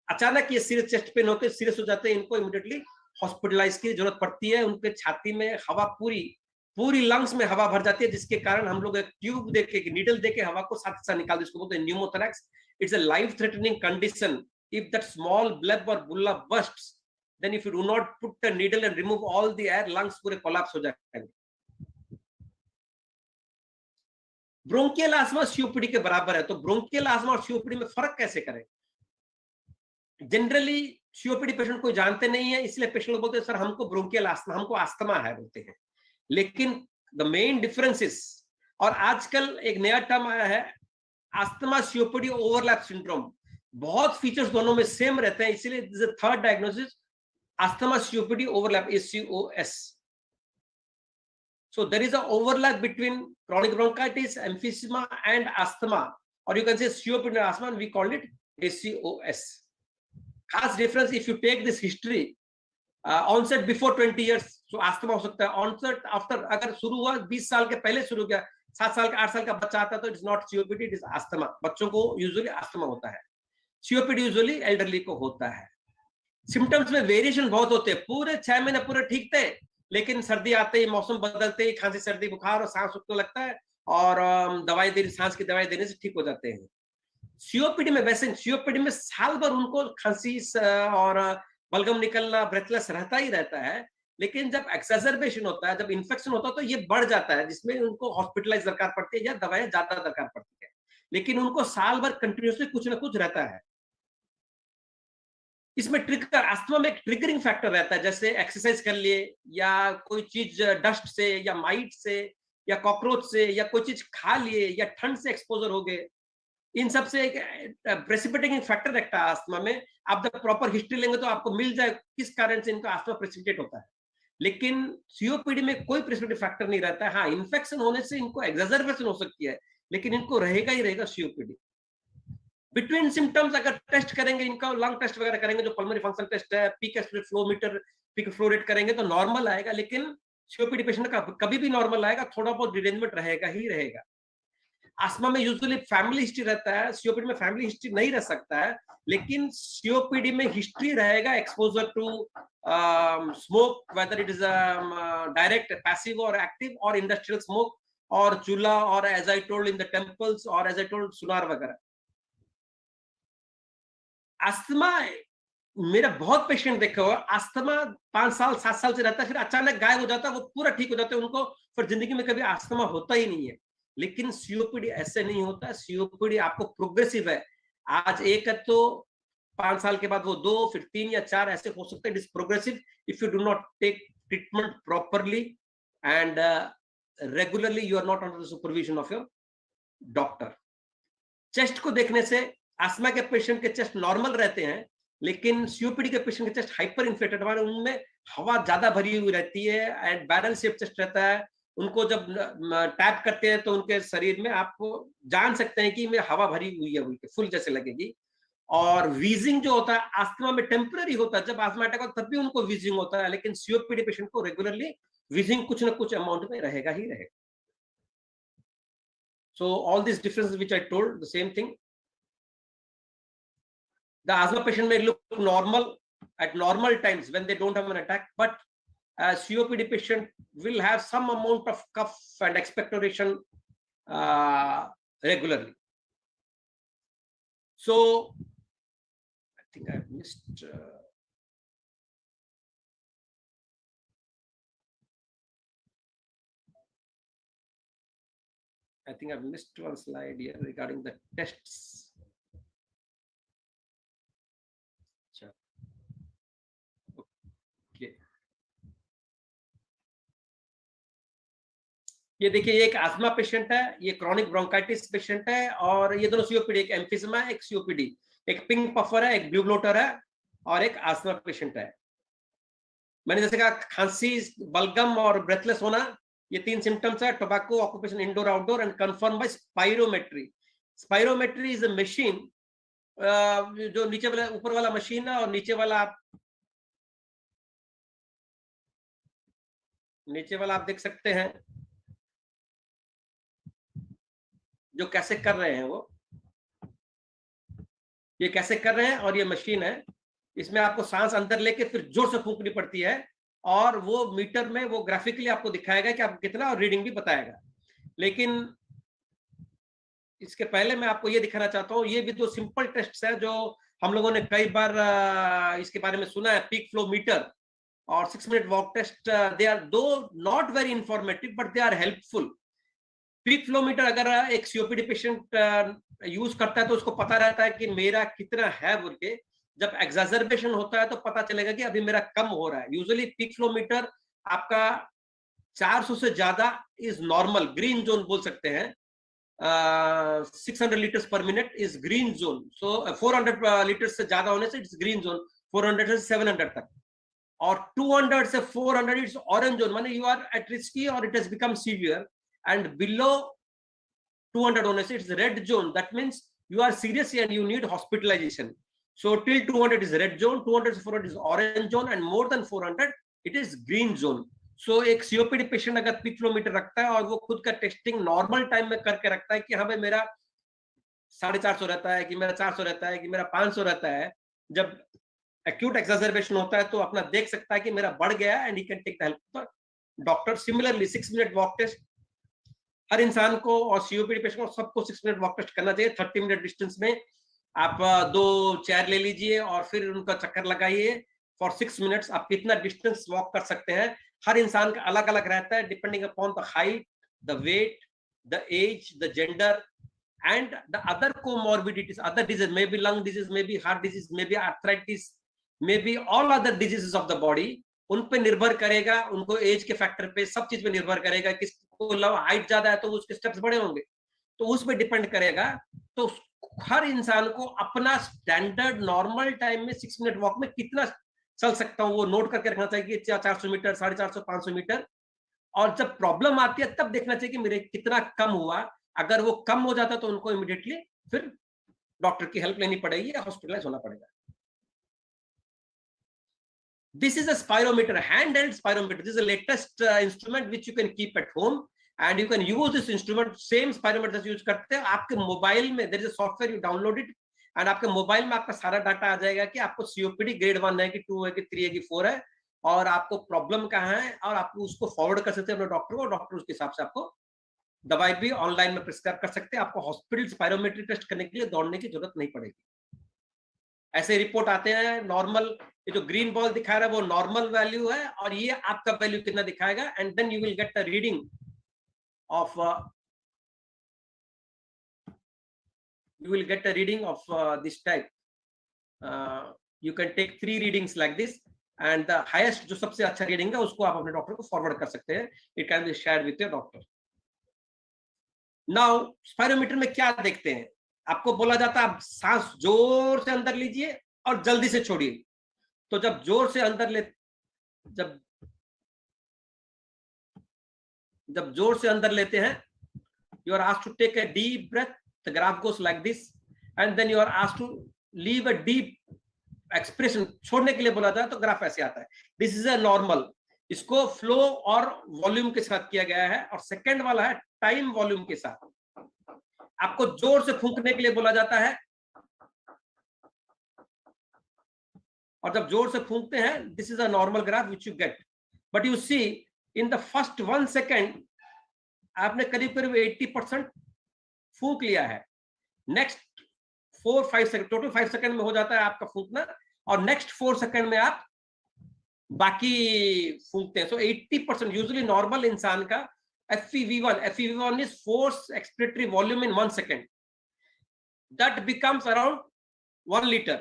अचानक ये सीरियस चेस्ट पेन होकर सीरियस हो जाते हैं। इनको इमीडिएटली हॉस्पिटलाइज की जरूरत पड़ती है। उनके छाती में हवा पूरी लंग्स में हवा भर जाती है, जिसके कारण हम लोग एक ट्यूब देके, नीडल देके हवा को साथ साथ निकाल दें, इसको बोलते हैं pneumothorax. It's a life threatening condition. If that small bleb और bulla bursts, then if you do not put the needle and remove all the air, lungs पूरे कोलैप्स हो जाएंगे। ब्रोंकियल आस्मा सीओपीडी के बराबर है, तो ब्रोंकियल आस्मा और सीओपीडी में फर्क कैसे करें? जनरली सीओपीडी पेशेंट को जानते नहीं है, इसलिए पेशेंट बोलते हैं सर हमको ब्रोंकियल आस्मा, हमको आस्थमा है बोलते हैं। लेकिन द मेन डिफरेंस इज, और आजकल एक नया टर्म आया है, आस्थमा सीओपीडी ओवरलैप सिंड्रोम। बहुत फीचर्स दोनों में सेम रहते हैं, इसीलिए third diagnosis asthma COPD overlap, ACOS. So there is an overlap between chronic bronchitis, emphysema and asthma, or you can say COPD and asthma, and we call it ACOS. खास difference, if you take this history, onset before 20 years, so asthma हो सकता है, onset after अगर शुरू हुआ 20 साल के पहले शुरू किया, 7 साल का 8 साल का बच्चा आता है तो it's not COPD, it is asthma। बच्चों को usually asthma होता है, COPD usually elderly को होता है। सिम्टम्स में वेरिएशन बहुत होते हैं, पूरे 6 महीने पूरे ठीक थे, लेकिन सर्दी आते ही, मौसम बदलते ही खांसी, सर्दी, बुखार और सांस रुकने लगता है, और दवाई देने, सांस की दवाई देने से ठीक हो जाते हैं। सीओपीडी में वैसे, सीओपीडी में साल भर उनको खांसी और बलगम निकलना, ब्रेथलेस रहता ही रहता है, लेकिन जब एक्सेजर्बेशन होता है, जब इन्फेक्शन होता है, तो ये बढ़ जाता है, जिसमें उनको हॉस्पिटलाइज दरकार पड़ती है या दवाएं ज्यादा दरकार पड़ती है, लेकिन उनको साल भर कंटिन्यूसली कुछ ना कुछ रहता है। इसमें ट्रिगर, अस्थमा में एक ट्रिगरिंग फैक्टर रहता है, जैसे एक्सरसाइज कर लिए, या कोई चीज डस्ट से या माइट से या कॉकरोच से, या कोई चीज खा लिए, या ठंड से एक्सपोजर हो गए, इन सब से एक प्रेसिपिटेटिंग फैक्टर रहता है अस्थमा में। आप जब प्रॉपर हिस्ट्री लेंगे तो आपको मिल जाए किस कारण से इनका अस्थमा प्रेसिपिटेट होता है, लेकिन सीओपीडी में कोई प्रेसिपिटेटिव फैक्टर नहीं रहता है। हाँ, इन्फेक्शन होने से इनको एक्सर्बेशन हो सकती है, लेकिन इनको रहेगा ही रहेगा सीओपीडी। बिटवीन सिम्टम्स अगर टेस्ट करेंगे, इनका लंग टेस्ट वगैरह करेंगे, जो पल्मोनरी फंक्शन टेस्ट है, peak aspirate flow meter, peak flow rate करेंगे तो नॉर्मल आएगा, लेकिन सीओपीडी पेशेंट का कभी भी नॉर्मल आएगा, थोड़ा बहुत डिरेंजमेंट रहेगा ही रहेगा। अस्थमा में यूजुअली फैमिली हिस्ट्री रहता है, सीओपीडी में फैमिली हिस्ट्री नहीं रह सकता है, लेकिन सीओपीडी में हिस्ट्री रहेगा exposure to smoke, whether it is direct, passive और एक्टिव, और इंडस्ट्रियल स्मोक, और चूल्हा, और as I told in the temples, और एज आई टोल्ड सुनार वगैरह। अस्थमा, मेरा बहुत पेशेंट देखा हुआ, अस्थमा 5 साल 7 साल से रहता है, फिर अचानक गायब हो जाता है, वो पूरा ठीक हो जाता है, उनको फिर जिंदगी में कभी अस्थमा होता ही नहीं है। लेकिन सीओपीडी ऐसे नहीं होता, सीओपीडी आपको प्रोग्रेसिव है, आज एक है तो 5 साल के बाद वो 2, फिर 3 या 4 ऐसे हो सकते हैं। It is progressive if you do not take treatment properly and regularly, you are not under the supervision of your doctor. Chest को देखने से अस्थमा के पेशेंट के चेस्ट नॉर्मल रहते हैं, लेकिन सीओपीडी के पेशेंट के चेस्ट हाइपर इन्फ्लेटेड, उनमें हवा ज्यादा भरी हुई रहती है एंड बैरल शेप चेस्ट रहता है। उनको जब टैप करते हैं तो उनके शरीर में आप जान सकते हैं कि में हवा भरी हुई है, फुल जैसे लगेगी। और वीजिंग जो होता है अस्थमा में टेम्पररी होता है, जब अस्थमा अटैक होता है तब भी उनको वीजिंग होता है, लेकिन सीओपीडी पेशेंट को रेगुलरली वीजिंग कुछ ना कुछ अमाउंट में रहेगा ही रहेगा। So all these differences which I told, the same thing. The asthma patient may look normal at normal times when they don't have an attack, but a COPD patient will have some amount of cough and expectoration regularly. So I think I missed. I think I've missed one slide here regarding the tests. Okay. ये देखिए, ये एक asthma patient है, ये chronic bronchitis patient है, और ये दोनों सीओपीडी, एक एम्फिज्मा है, एक सीओपीडी, एक पिंक पफर है, एक ब्लू ब्लोटर है, और एक आस्थमा पेशेंट है। मैंने जैसे कहा, खांसी, बलगम और ब्रेथलेस होना, ये 3 सिम्टम्स है। Tobacco, occupation indoor outdoor, and confirm by spirometry. Spirometry is a machine, जो नीचे वाला, ऊपर वाला मशीन है, और नीचे वाला आप देख सकते हैं जो कैसे कर रहे हैं, वो ये कैसे कर रहे हैं। और ये मशीन है, इसमें आपको सांस अंदर लेके फिर जोर से फूंकनी पड़ती है, और वो मीटर में वो ग्राफिकली आपको दिखाएगा कि आप कितना, और रीडिंग भी बताएगा। लेकिन इसके पहले मैं आपको ये दिखाना चाहता हूँ, ये भी 2 सिंपल टेस्ट है जो हम लोगों ने कई बार इसके बारे में सुना है, पीक फ्लो मीटर और 6 minute walk test. They are do not very informative, but they are helpful. Peak flow meter अगर एक सीओपीडी पेशेंट यूज करता है तो उसको पता रहता है कि मेरा कितना है बोल के। जब एक्साजर्बेशन होता है तो पता चलेगा कि अभी मेरा कम हो रहा है। यूजुअली पीक फ्लो मीटर आपका 400 से ज्यादा इज नॉर्मल, ग्रीन जोन बोल सकते हैं। 600 लीटर्स पर minute is green zone, so 400 litres से ज्यादा होने से इट्स ग्रीन जोन, 400 से 700 तक, और 200 से 400 इट्स ऑरेंज जोन, माने यू आर एट रिस्की और it has become severe, and below 200 होने से it's red zone, that means you are serious and you need hospitalization. So till 200 is red zone, 200 to 400 is orange zone, and more than 400 it is green zone. So एक COPD patient अगर peak flow metre रखता है और वो खुद का testing normal time में करके रखता है कि हाँ भाई मेरा 450 रहता है, कि मेरा 400 रहता है, कि मेरा 500 रहता है, जब एक्यूट एक्साजर्बेशन होता है तो अपना देख सकता है कि मेरा बढ़ गया है, and he can take the help of doctor. Similarly 6 minute walk test हर इंसान को, और सीओपीडी पेशेंट को सबको 6 मिनट वॉक टेस्ट करना चाहिए। 30 मिनट डिस्टेंस में आप 2 चेयर ले लीजिए और फिर उनका चक्कर लगाइए फॉर 6 मिनट्स। आप कितना डिस्टेंस वॉक कर सकते हैं, हर इंसान का अलग अलग रहता है, depending upon the height, the weight, the age, the gender, and the other comorbidities, other disease, may be lung disease, may be heart disease, may be arthritis, may be all other diseases of the body. उन पे निर्भर करेगा, उनको as के factor पे, सब चीज पे निर्भर करेगा। किसको हाइट ज्यादा है तो उसके स्टेप्स बड़े होंगे, तो उस पे डिपेंड करेगा। तो हर इंसान को अपना स्टैंडर्ड नॉर्मल टाइम में 6 मिनट वॉक में कितना चल सकता हूँ वो नोट करके रखना चाहिए, 400 मीटर, 450, 500 मीटर। और जब प्रॉब्लम आती है तब देखना चाहिए कि मेरे कितना कम हुआ। अगर वो कम हो जाता तो उनको इमीडिएटली फिर डॉक्टर की हेल्प लेनी पड़ेगी या हॉस्पिटलाइज होना पड़ेगा। This is a spirometer, handheld spirometer. This is the latest instrument which you can keep at home, and you can use this instrument, same spirometer use करते हैं आपके मोबाइल में। there is a software, you download it, and आपके mobile में आपका सारा data आ जाएगा कि आपको सीओपीडी ग्रेड 1 है कि 2 है कि 3 है कि 4 है, और आपको प्रॉब्लम कहाँ है, और आप उसको फॉरवर्ड कर सकते हैं अपने डॉक्टर को। डॉक्टर उसके हिसाब से आपको दवाई भी ऑनलाइन में प्रिस्क्राइब कर सकते हैं। आपको हॉस्पिटल स्पाइरोमेट्री टेस्ट करने के लिए दौड़ने की जरूरत नहीं पड़ेगी। ऐसे रिपोर्ट आते हैं नॉर्मल, ये जो ग्रीन बॉल दिखा रहा है वो नॉर्मल वैल्यू है, और ये आपका वैल्यू कितना दिखाएगा, and then you will get the reading of this type. You can take 3 readings like this, and the highest जो सबसे अच्छा रीडिंग है उसको आप अपने डॉक्टर को फॉरवर्ड कर सकते हैं। It can be shared with your doctor. Now spirometer में क्या देखते हैं, आपको बोला जाता है आप सांस जोर से अंदर लीजिए और जल्दी से छोड़िए। तो जब जोर से अंदर जब जोर से अंदर लेते हैं, you are asked to take a deep breath, the graph goes like this, and then you are asked to leave a deep expression. छोड़ने के लिए बोला जाए तो ग्राफ ऐसे आता है। दिस इज अ नॉर्मल, इसको फ्लो और वॉल्यूम के साथ किया गया है, और सेकंड वाला है टाइम वॉल्यूम के साथ। आपको जोर से फूंकने के लिए बोला जाता है, और जब जोर से फूंकते हैं, this is a normal graph which you get. But you see in the first 1 second आपने करीब करीब 80% फूंक लिया है। नेक्स्ट 4-5 सेकंड, टोटल 5 सेकंड में हो जाता है आपका फूंकना, और नेक्स्ट 4 सेकंड में आप बाकी फूंकते हैं। सो 80% यूजुअली नॉर्मल इंसान का FEV1 is force expiratory volume in 1 second. That becomes around 1 liter.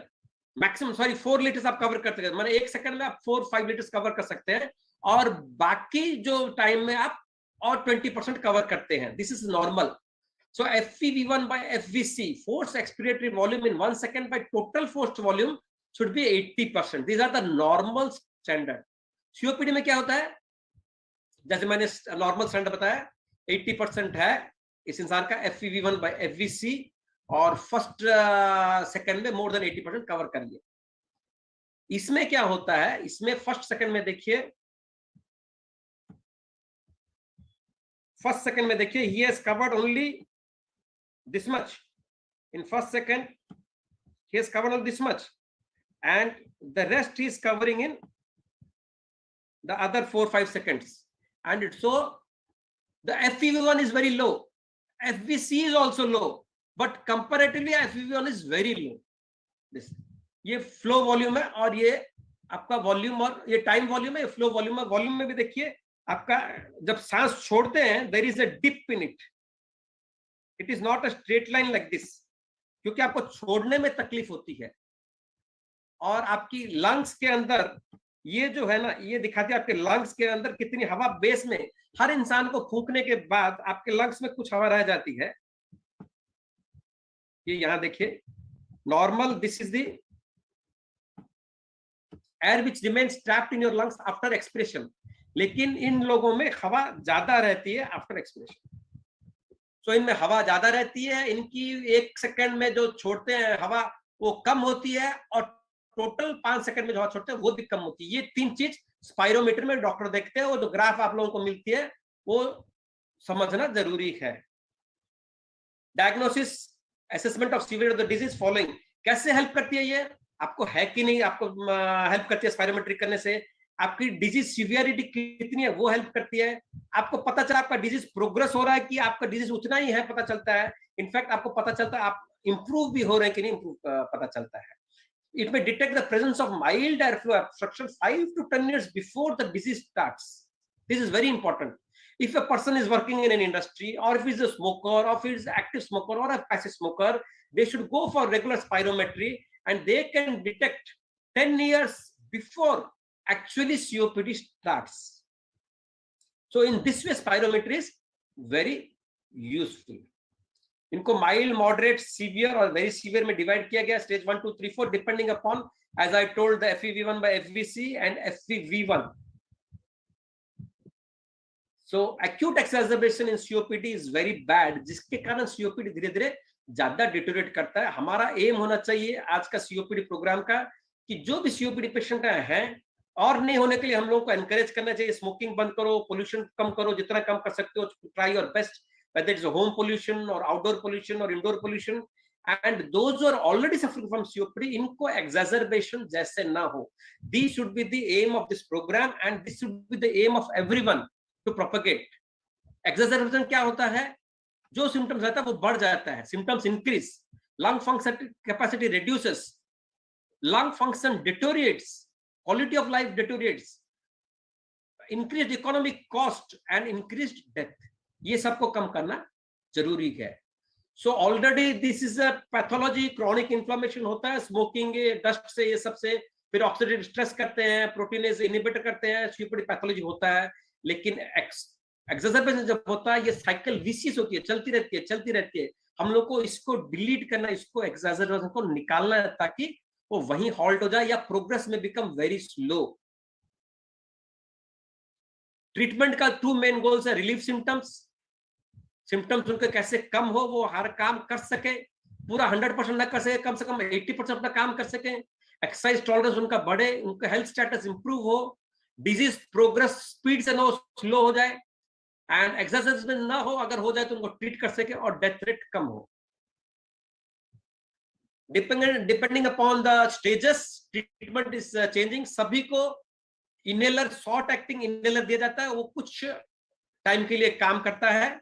Maximum 4 litres आप कवर कर सकते हैं, 1 सेकंड में आप 4-5 लीटर्स कवर कर सकते हैं, और बाकी जो टाइम में आप और 20% कवर करते हैं. This is normal. So FEV1 by FVC, forced expiratory volume in 1 second by total forced volume should be 80%. These are the normal standard. COPD में क्या होता है, जैसे मैंने नॉर्मल स्टैंडर्ड बताया 80% है इस इंसान का FEV1 by FVC, और फर्स्ट सेकंड में मोर देन 80% कवर कर लिया. इसमें क्या होता है, इसमें फर्स्ट सेकंड में देखिए, फर्स्ट सेकंड में देखिए, he has covered only this much. In first second he has covered all this much, and the rest he is covering in the other 4-5 seconds, and it's so the FEV1 is very low, FVC is also low, but comparatively FEV1 is very low. This ये flow volume है, और ये आपका volume, और ये time volume है, ये flow volume है. वॉल्यूम में भी देखिए आपका जब सांस छोड़ते हैं there is a dip in it. It is not a straight line like this, क्योंकि आपको छोड़ने में तकलीफ होती है. और आपकी लंग्स के अंदर ये जो है ना, ये दिखाती है आपके लंग्स के अंदर कितनी हवा बेस में, हर इंसान को फूंकने के बाद आपके लंग्स में कुछ हवा रह जाती है. ये यहां देखिए normal, this is the air which remains trapped in your lungs after expiration. लेकिन इन लोगों में हवा ज्यादा रहती है आफ्टर एक्सपिरेशन. सो इनमें हवा ज्यादा रहती है, इनकी 1 सेकंड में जो छोड़ते हैं हवा वो कम होती है, और टोटल 5 सेकंड में जो हवा छोड़ते हैं वो भी कम होती है. ये 3 चीज स्पाइरोमीटर में डॉक्टर देखते हैं. वो जो ग्राफ आप लोगों को मिलती है वो समझना जरूरी है. Diagnosis, assessment of severity of the disease following. कैसे हेल्प करती है ये, आपको है कि नहीं, आपको हेल्प करती है स्पाइरोमेट्री करने से. आपकी डिजीज सीवियरिटी कितनी है वो हेल्प करती है. आपको पता चला आपका डिजीज प्रोग्रेस हो रहा है कि आपका डिजीज उतना ही है, पता चलता है. इनफैक्ट आपको पता चलता है आप इंप्रूव भी हो रहे हैं कि नहीं, इंप्रूव पता चलता है. It may detect the presence of mild air flow obstruction 5 to 10 years before the disease starts. This is very important. If a person is working in an industry, or if he's a smoker, or if he's an active smoker or a passive smoker, they should go for regular spirometry, and they can detect 10 years before actually COPD starts. So in this way spirometry is very useful. इनको mild, moderate, severe और very severe में divide किया गया, stage 1, 2, 3, 4 depending upon, as I told, the FEV1 by FVC and FEV1. So acute exacerbation in COPD is very bad, जिसके कारण COPD धीरे धीरे ज्यादा डिटोरेट करता है. हमारा एम होना चाहिए आज का COPD प्रोग्राम का कि जो भी COPD पेशेंट हैं, और नहीं होने के लिए हम लोगों को एनकरेज करना चाहिए. स्मोकिंग बंद करो, पोल्यूशन कम करो, जितना कम कर सकते हो, try your best, whether it's a home pollution or outdoor pollution or indoor pollution. And those who are already suffering from COPD, इनको exacerbation जैसे ना हो. These should be the aim of this program, and this should be the aim of everyone to propagate. Exacerbation क्या होता है, जो symptoms रहता है वो बढ़ जाता है. Symptoms increase, lung function capacity reduces, lung function deteriorates, quality of life deteriorates, increased economic cost and increased death. ये सबको कम करना जरूरी है. So already this is a pathology, chronic inflammation होता है स्मोकिंग, डस्ट से, ये सबसे, फिर ऑक्सीडेटिव स्ट्रेस करते हैं, प्रोटीनेज इनहिबिटर करते हैं, COPD पैथोलॉजी होता है. लेकिन एक्सरसाइज जब होता है ये साइकिल विशियस होती है, चलती रहती है. हम लोग को इसको डिलीट करना, इसको एक्सरसाइज को निकालना है ताकि वो वहीं हॉल्ट हो जाए या प्रोग्रेस में बिकम वेरी स्लो. ट्रीटमेंट का 2 मेन गोल्स है. रिलीफ सिम्टम्स उनके कैसे कम हो, वो हर काम कर सके, पूरा 100% ना कर सके, कम से कम 80% अपना काम कर सके. एक्सरसाइज टॉलरेंस उनका बढ़े, उनका हेल्थ स्टेटस इंप्रूव हो, डिजीज प्रोग्रेस स्पीड से ना स्लो हो जाए, एंड एक्सरसाइज में ना हो, अगर हो जाए तो उनको ट्रीट कर सके, और डेथ रेट कम हो. Depending upon the stages treatment is changing. सभी को इनहेलर, शॉर्ट एक्टिंग इनहेलर दिया जाता है, वो कुछ टाइम के लिए काम करता है,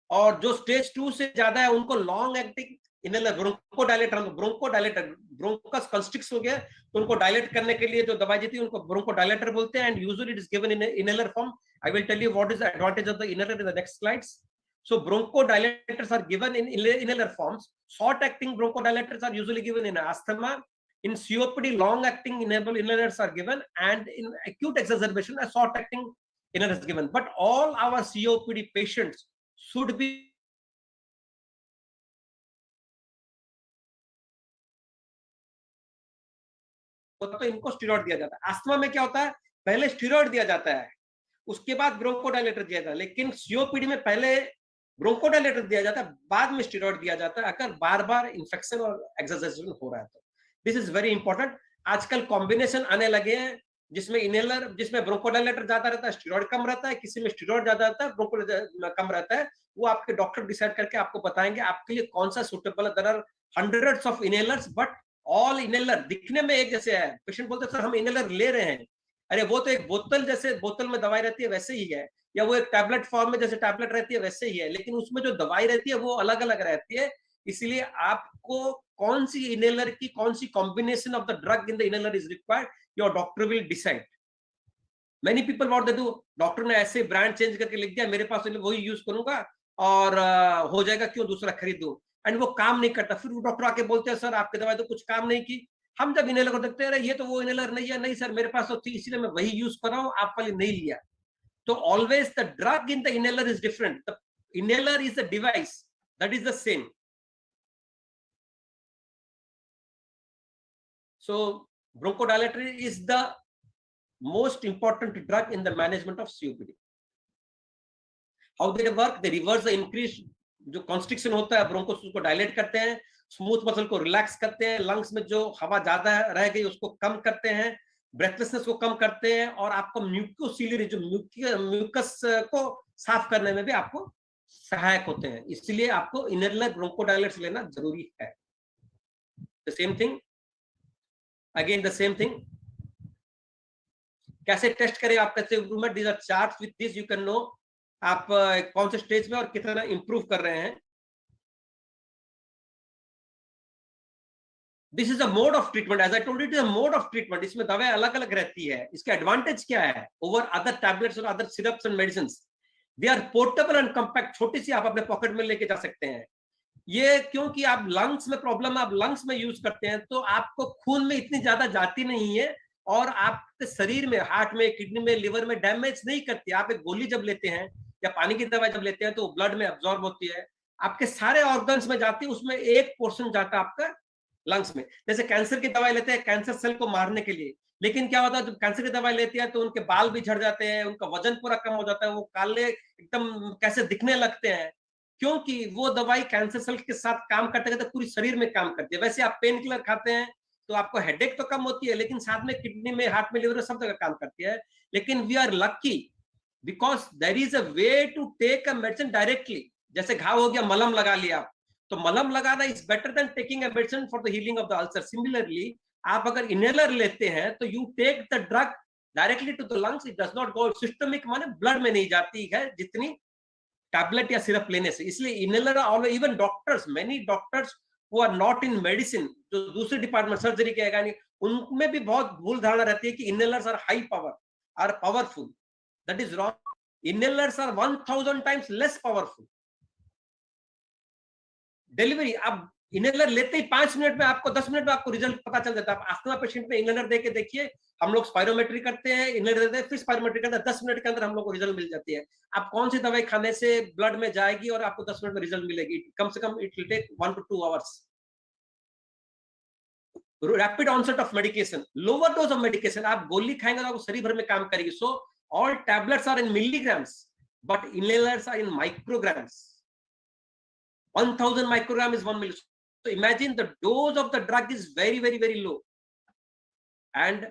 और जो स्टेज 2 से ज्यादा है उनको long acting inhaler, bronchodilator, bronchus constricts हो गया तो उनको डायलेट करने के लिए जो दवाई देती है उनको ब्रोंकोडायलेटर बोलते हैं. And usually it is given in inhaler form. I will tell you what is the advantage of the inhaler in the next slides. So bronchodilators are given in inhaler forms. Short acting bronchodilators are usually given in asthma. In COPD, long acting inhalers are given, and in acute exacerbation a short acting inhaler is given, but all our COPD patients should be तो इनको steroid दिया जाता है। Asthma में क्या होता है, पहले स्टेरॉइड दिया जाता है, उसके बाद ब्रोंकोडायलेटर दिया जाता है, लेकिन सीओपीडी में पहले ब्रोंकोडायलेटर दिया जाता है, बाद में स्टेरॉइड दिया जाता है अगर बार बार इंफेक्शन और एक्सरसाइजेशन हो रहा है तो। This is very important. आजकल कॉम्बिनेशन आने लगे हैं जिसमें इनहेलर, जिसमें ब्रोंकोडायलेटर ज्यादा रहता है, स्टेरॉइड कम रहता है, किसी में स्टेरॉइड ज्यादा रहता है, ब्रोंकोडायलेटर कम रहता है। वो आपके डॉक्टर डिसाइड करके आपको बताएंगे आपके लिए कौन सा सुटेबल है। There are hundreds of inhalers, but all inhaler दिखने में एक जैसे है। पेशेंट बोलते हैं सर हम इनहेलर ले रहे हैं, अरे वो तो एक बोतल जैसे बोतल में दवाई रहती है वैसे ही है, या वो एक टैबलेट फॉर्म में जैसे टैबलेट रहती है वैसे ही है, लेकिन उसमें जो दवाई रहती है वो अलग अलग रहती है। इसलिए आपको कौन सी इनहेलर की कौन सी combination of the drug in the inhaler is required, your doctor will decide. Many people what they do, doctor ने ऐसे ब्रांड चेंज करके लिख दिया मेरे पास वही यूज करूंगा और हो जाएगा, क्यों दूसरा खरीदूं, एंड वो काम नहीं करता। फिर वो डॉक्टर आके बोलते हैं सर आपकी दवाई तो कुछ काम नहीं की। हम जब इनहेलर को देखते हैं ये तो वो इनहेलर नहीं है, नहीं सर मेरे पास तो थी इसलिए मैं वही यूज कर रहा हूं, आप वाली नहीं लिया। तो always the drug in the inhaler is different, the inhaler is the device that is the same. So bronchodilator is the most important drug in the management of COPD. How they work? They reverse the increase जो constriction होता है Broncos को dilate करते हैं, smooth muscle को relax करते हैं, lungs में जो हवा ज्यादा रह गई उसको कम करते हैं, ब्रेथलेसनेस को कम करते हैं, और आपको म्यूकोसिलरी जो म्यूकस को साफ करने में भी आपको सहायक होते हैं। इसलिए आपको इनहेलर ब्रोंकोडायलेटर्स लेना जरूरी है। The same thing, again the same thing, कैसे टेस्ट करें आप, कैसे improvement, these are charts, with this you can know आप कौन से स्टेज में और कितना इंप्रूव कर रहे हैं। This is a mode of treatment, as I told you, it is a mode of treatment. इसमें दवाएं अलग अलग रहती है। इसके एडवांटेज क्या है ओवर अदर टैबलेट्स और other syrups and medicine? They are portable and compact, छोटी सी आप अपने पॉकेट में लेके जा सकते हैं। ये क्योंकि आप लंग्स में प्रॉब्लम, आप लंग्स में यूज करते हैं तो आपको खून में इतनी ज्यादा जाती नहीं है, और आपके शरीर में, हार्ट में, किडनी में, लिवर में डैमेज नहीं करती। आप एक गोली जब लेते हैं या पानी की दवाई जब लेते हैं तो ब्लड में अब्सॉर्ब होती है, आपके सारे ऑर्गन्स में जाती है, उसमें एक पोर्शन जाता है आपका लंग्स में। जैसे कैंसर की दवाई लेते हैं कैंसर सेल को मारने के लिए, लेकिन क्या होता है जब कैंसर की दवाई लेते हैं तो उनके बाल भी झड़ जाते हैं, उनका वजन पूरा कम हो जाता है, वो काले एकदम कैसे दिखने लगते हैं, क्योंकि वो दवाई कैंसर सेल के साथ काम करते करते पूरी शरीर में काम करती है। वैसे आप पेन किलर खाते हैं तो आपको हेडेक तो कम होती है, लेकिन साथ में किडनी में, हार्ट में, लिवर में सब जगह काम करती है। लेकिन we are lucky because there is a way to take a medicine directly. जैसे घाव हो गया, मलहम लगा लिया, तो मलहम लगाना is better than taking a medicine for the healing of the ulcer. Similarly आप अगर इनहेलर लेते हैं तो you take the drug directly to the lungs, it does not go systemic, माने ब्लड में नहीं जाती है जितनी टैबलेट या सिरप लेने से। इसलिए inhaler always, even doctors, many doctors who are not in medicine, जो दूसरे डिपार्टमेंट सर्जरी के है, उनमें भी बहुत भूल धारणा रहती है कि inhalers are high power, are powerful. That is wrong. Inhalers are 1000 times less powerful. Delivery, आप इनहेलर लेते ही 5 मिनट में आपको, 10 मिनट में आपको रिजल्ट पता चल जाता है। आप अस्थमा पेशेंट में इनहेलर देके देखिए, हम लोग स्पायरोमेट्री करते हैं, इनहेलर देते हैं, फिर स्पायरोमेट्री करते हैं, 10 मिनट के अंदर हम लोग को रिजल्ट मिल जाती है। आप कौन सी दवाई खाने से ब्लड में जाएगी और आपको 10 मिनट में रिजल्ट मिलेगी? कम से कम it will take 1 to 2 hours। Rapid onset of medication, lower dose of medication, आप गोली खाएंगे तो आपको शरीर भर में काम करेगी। So all tablets are in milligrams, but inhalers are in micrograms. 1000 microgram is 1 milli. So imagine the dose of the drug is very very very low, and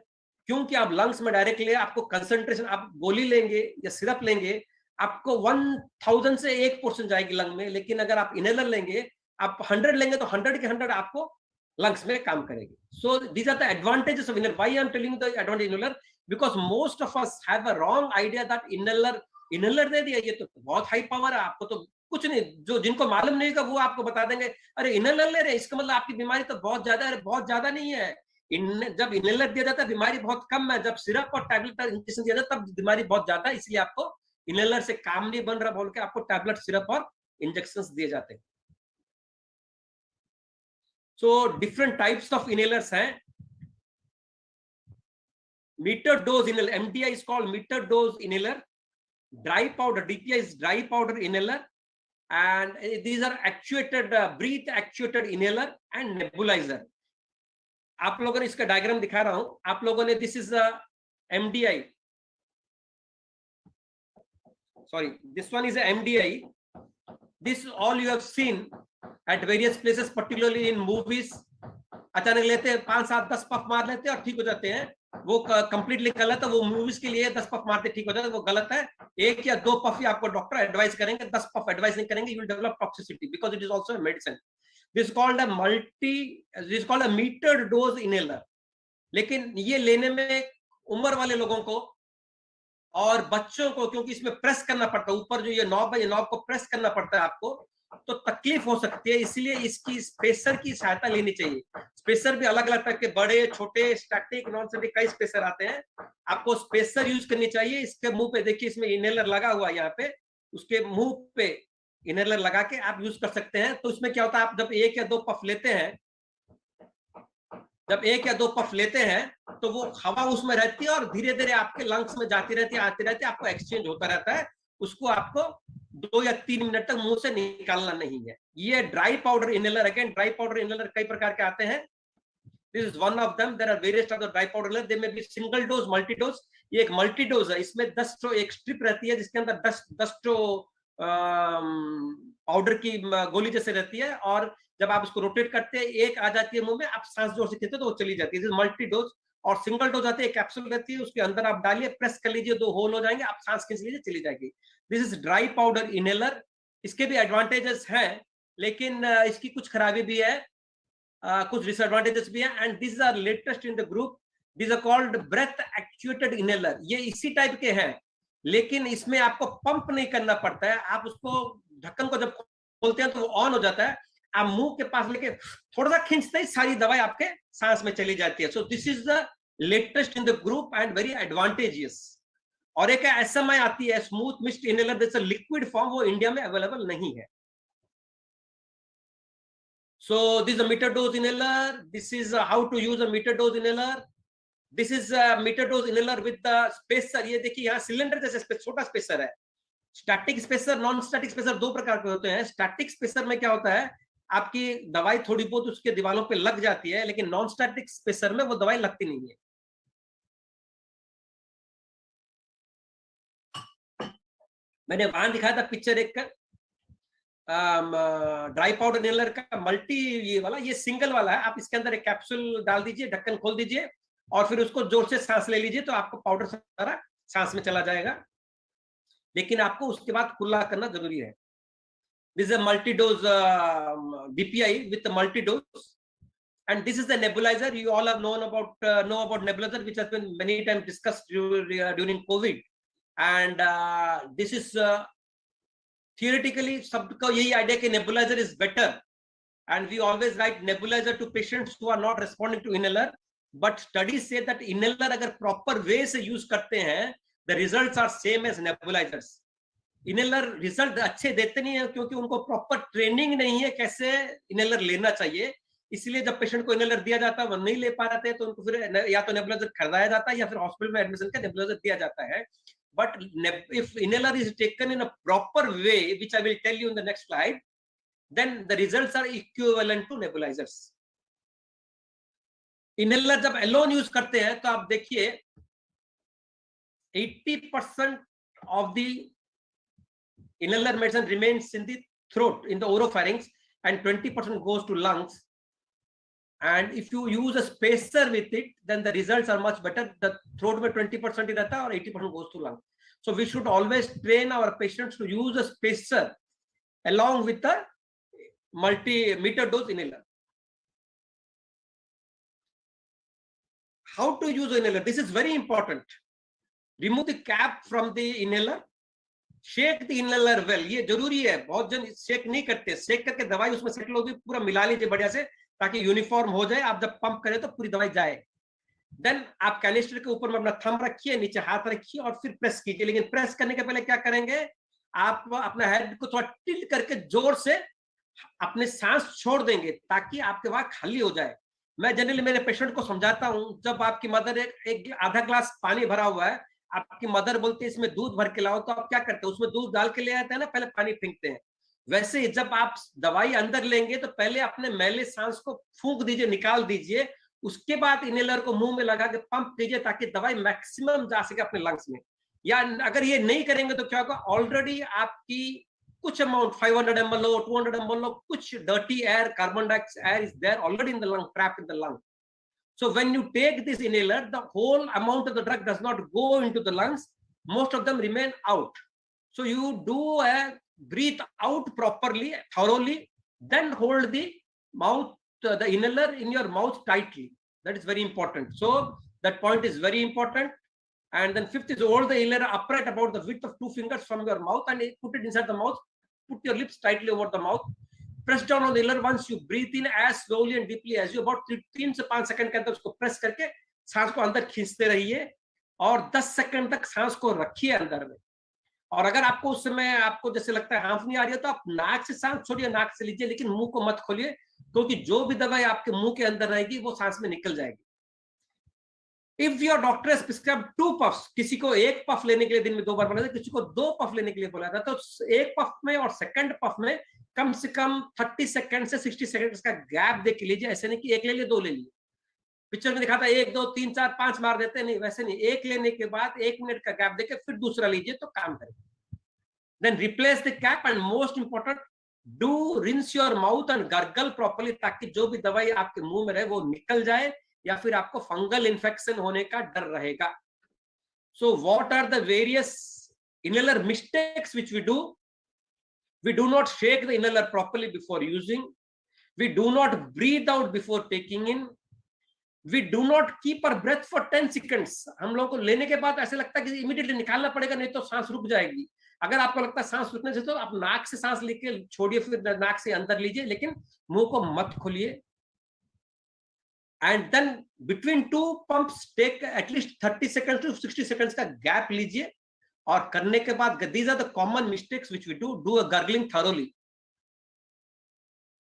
क्योंकि आप लंग्स में डायरेक्ट ले, आपको कंसंट्रेशन, आप गोली लेंगे या सिरप लेंगे आपको 1000 से 1% जाएगी लंग में, लेकिन अगर आप इनहेलर लेंगे, आप 100 लेंगे तो 100 के 100 आपको लंग्स में काम करेगी। So these are the advantages of inhaler. Why I am telling the advantage inhaler? Because most of us have a wrong idea that inhaler दे दिया ये तो बहुत हाई पावर है, आपको तो कुछ नहीं। जो जिनको मालूम नहीं होगा वो आपको बता देंगे अरे इनहेलर ले रहे, इसका मतलब आपकी बीमारी तो बहुत ज्यादा है। बहुत ज्यादा नहीं है। जब इनहेलर दिया जाता है बीमारी बहुत कम है, जब सिरप और टैबलेट इंजेक्शन दिया जाता है तब बीमारी बहुत ज्यादा है। इसलिए आपको इनहेलर से काम नहीं बन रहा बोल के आपको टैबलेट, सिरप और इंजेक्शंस दिए जाते हैं। So different types of inhalers हैं। Meter dose inhaler, MDI is called meter dose inhaler, dry powder. DPI is dry powder inhaler, and these are actuated breath actuated inhaler and nebulizer. आप लोगों ने इसका diagram दिखा रहा हूं आप लोगों ने. This is MDI, sorry, this one is a MDI. This all you have seen at various places, particularly in movies. अचानक लेते हैं 5, 7, 10 पफ मार लेते हैं और ठीक हो जाते हैं. वो कंप्लीटली गलत है. वो मूवीज के लिए 10 पफ मारते ठीक हो जाते हैं, वो गलत है. 1 या 2 पफ ही आपको डॉक्टर एडवाइस करेंगे, 10 पफ एडवाइस नहीं करेंगे. You will develop toxicity because it is also a medicine. This called a metered dose inhaler. लेकिन ये लेने में उम्र वाले लोगों को और बच्चों को, क्योंकि इसमें प्रेस करना पड़ता है, ऊपर जो ये नॉब है, ये नॉब को प्रेस करना पड़ता है आपको, तो तकलीफ हो सकती है. इसलिए इसकी स्पेसर की सहायता लेनी चाहिए. स्पेसर भी अलग अलग टाइप के, बड़े, छोटे, स्टैटिक, नॉन स्टैटिक, कई स्पेसर आते हैं. आपको स्पेसर यूज करनी चाहिए. इसके मुंह पे देखिए, इसमें इनहेलर लगा हुआ है यहाँ पे. उसके मुंह पे इनहेलर लगा के आप यूज कर सकते हैं. तो इसमें क्या होता है, आप जब 1 या 2 पफ लेते हैं, जब 1 या 2 पफ लेते हैं तो वो हवा उसमें रहती है और धीरे धीरे आपके लंग्स में जाती रहती है, आती रहती है. आपको एक्सचेंज होता रहता है. उसको आपको 2 या 3 मिनट तक मुंह से निकालना नहीं है. ये dry powder inhaler. Again, dry powder inhaler कई प्रकार के आते हैं. This is one of them. There are various types of dry powder inhaler. They may be single dose, multi dose. ये एक मल्टी डोज है. इसमें 10 तो एक स्ट्रिप रहती है जिसके अंदर 10 तो पाउडर की गोली जैसे रहती है, और जब आप उसको रोटेट करते हैं, एक आ जाती है मुंह में, आप सांस जोर से खींचते तो वो चली जाती है. Multi dose. और सिंगल डोज आती है, कैप्सूल रहती है, उसके अंदर आप डालिए, प्रेस कर लीजिए, 2 होल हो जाएंगे, आप सांस खींच लीजिए, चली जाएगी. This is dry powder inhaler. इसके भी एडवांटेजेस हैं, लेकिन इसकी कुछ खराबी भी है, कुछ डिसएडवांटेजेस भी है. And this are latest in the group. This are called breath actuated inhaler. ये इसी टाइप के हैं, लेकिन इसमें आपको पंप नहीं करना पड़ता है. आप उसको ढक्कन को जब खोलते हैं तो वो ऑन हो जाता है. आप मुंह के पास लेके थोड़ा सा खींचते ही सारी दवाई आपके सांस में चली जाती है. So this is the latest in the group and very advantageous. और एक एसएमआई आती है, smooth mist inhaler. This liquid form, वो इंडिया में अवेलेबल नहीं है. So this a meter dose inhaler. This is how to use a meter dose inhaler. This is meter dose inhaler with the spacer. ये देखिए, यहाँ cylinder जैसे छोटा spacer है. Static spacer, non static spacer, 2 प्रकार के होते हैं. स्टैटिक स्पेसर में क्या होता है, आपकी दवाई थोड़ी बहुत उसके दीवारों पे लग जाती है, लेकिन नॉन स्टैटिक स्पेसर में वो दवाई लगती नहीं है. मैंने वहां दिखाया था पिक्चर एक ड्राई पाउडर इनहेलर का, मल्टी ये वाला. ये सिंगल वाला है. आप इसके अंदर एक कैप्सूल डाल दीजिए, ढक्कन खोल दीजिए और फिर उसको जोर से सांस ले लीजिए, तो आपको पाउडर सारा सांस में चला जाएगा. लेकिन आपको उसके बाद कुल्ला करना जरूरी है. This is a multi-dose DPI with a multi-dose, and this is the nebulizer. You all have known about know about nebulizer, which has been many times discussed during COVID. And this is theoretically, सबका यही idea कि nebulizer is better, and we always write nebulizer to patients who are not responding to inhaler. But studies say that inhaler अगर proper way से use करते हैं, the results are same as nebulizers. Inhaler result अच्छे देते नहीं है, क्योंकि उनको प्रॉपर ट्रेनिंग नहीं है कैसे इनहेलर लेना चाहिए. इसलिए जब पेशेंट को इनहेलर दिया जाता है, वो नहीं ले पाते, तो उनको फिर या तो नेबुलाइजर खरीदाया जाता है या फिर हॉस्पिटल में एडमिशन का नेबुलाइजर दिया जाता है. But if inhaler is taken in a proper way, which I will tell you in the next slide, then the results are equivalent to nebulisers. Inhaler जब एलोन यूज करते हैं तो आप देखिए 80% of the inhaler medicine remains in the throat, in the oropharynx, and 20% goes to lungs. And if you use a spacer with it, then the results are much better. The throat में 20% ही रहता है और 80% goes to lung. So we should always train our patients to use a spacer along with the multi-meter dose inhaler. How to use inhaler? This is very important. Remove the cap from the inhaler. Shake the inhaler well. ये जरूरी है. बहुत जन shake नहीं करते. Shake करके दवाई उसमें सेटल होगी, पूरा मिला लीजिए बढ़िया से, ताकि यूनिफॉर्म हो जाए. आप जब पंप करें तो पूरी दवाई जाए. देन आप कैनिस्टर के ऊपर में अपना थंब रखिए, नीचे हाथ रखिए और फिर प्रेस कीजिए. लेकिन प्रेस करने के पहले क्या करेंगे, आप अपना हेड को थोड़ा टिल्ट करके जोर से अपने सांस छोड़ देंगे, ताकि आपके वहां खाली हो जाए. मैं जनरली मेरे पेशेंट को समझाता हूं, जब आपकी मदर एक आधा ग्लास पानी भरा हुआ है, आपकी मदर बोलती है इसमें दूध भर के लाओ, तो आप क्या करते हैं, उसमें दूध डाल के ले आते हैं ना, पहले पानी फेंकते हैं। वैसे ही जब आप दवाई अंदर लेंगे तो पहले अपने मैले सांस को फूंक दीजिए, निकाल दीजिए, उसके बाद इनहेलर को मुंह में लगा के पंप कीजिए ताकि दवाई मैक्सिमम जा सके अपने लंग्स में। या अगर ये नहीं करेंगे तो क्या होगा, ऑलरेडी आपकी कुछ अमाउंट 500 ml हो, 200 ml हो, कुछ dirty air, carbon dioxide air is there already in the lung, trapped in the lung. So when you take this inhaler, the whole amount of the drug does not go into the lungs. Most of them remain out. So you do a breathe out properly, thoroughly, then hold the mouth, the inhaler in your mouth tightly. That is very important. So that point is very important. And then fifth is hold the inhaler upright about the width of 2 fingers from your mouth and put it inside the mouth. Put your lips tightly over the mouth. Press down on the inhaler once you breathe in as slowly and deeply as you, about 3 से 5 second के अंदर उसको press करके सांस को अंदर खींचते रहिए और 10 सेकंड तक सांस को रखिए अंदर में। और अगर आपको उस समय आपको जैसे लगता है हांफ नहीं आ रही है तो आप नाक से सांस छोड़िए, नाक से लीजिए, लेकिन मुंह को मत खोलिए, क्योंकि जो भी दवाई आपके मुंह के अंदर रहेगी वो सांस में निकल जाएगी। If your doctor has prescribed 2 puffs, किसी को 1 पफ लेने के लिए दिन में 2 बार बोला था, किसी को 2 पफ लेने के लिए बोला था, तो 1 पफ में और सेकंड पफ में कम से कम 30 सेकंड से 60 सेकंड का गैप दे के लीजिए। ऐसे नहीं कि 1 ले लिए 2 ले लिए। पिक्चर में दिखाता है 1 2 3 4 5 मार देते हैं, नहीं वैसे नहीं, 1 लेने के बाद 1 मिनट का गैप देके फिर दूसरा लीजिए तो काम करेगा। Then replace the cap and most important, do rinse your mouth and gargle properly, ताकि जो भी दवाई आपके मुंह में रहे वो निकल जाए या फिर आपको फंगल इन्फेक्शन होने का डर रहेगा। So what are the various inhaler mistakes which we do? We do not shake the inhaler properly before using. We do not breathe out before taking in. We do not keep our breath for 10 seconds. हम लोगों को लेने के बाद ऐसे लगता है कि इमीडिएटली निकालना पड़ेगा, नहीं तो सांस रुक जाएगी। अगर आपको लगता है सांस रुकने से, तो आप नाक से सांस लेके छोड़िए, फिर नाक से अंदर लीजिए, लेकिन मुंह को मत खोलिए। And then between 2 pumps take at least 30 seconds to 60 seconds का गैप लीजिए। और करने के बाद these are the common mistakes which we do a gargling thoroughly.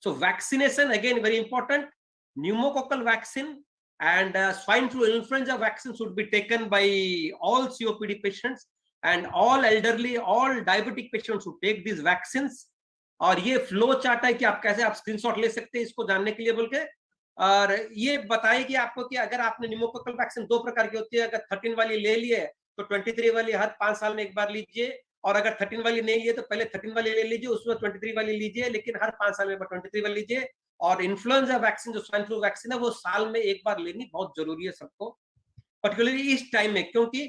So vaccination again very important. Pneumococcal vaccine and swine flu, influenza vaccine should be taken by all COPD patients, and all elderly, all diabetic patients should take these vaccines. और ये flow chart है कि आप कैसे आप screenshot ले सकते हैं इसको जानने के लिए बोल के, और ये बताएगी आपको कि अगर आपने न्यूमोकोकल वैक्सीन 2 प्रकार की होती है, अगर 13 वाली ले लिए तो 23 वाली हर 5 साल में एक बार लीजिए, और अगर 13 वाली नहीं लिए तो पहले 13 वाली ले लीजिए, उसमें 23 वाली लीजिए, लेकिन हर 5 साल में 23 वाली लीजिए। और इन्फ्लुएंजा वैक्सीन जो स्वाइन फ्लू वैक्सीन है वो साल में एक बार लेनी बहुत जरूरी है सबको, पर्टिकुलरली इस टाइम में, क्योंकि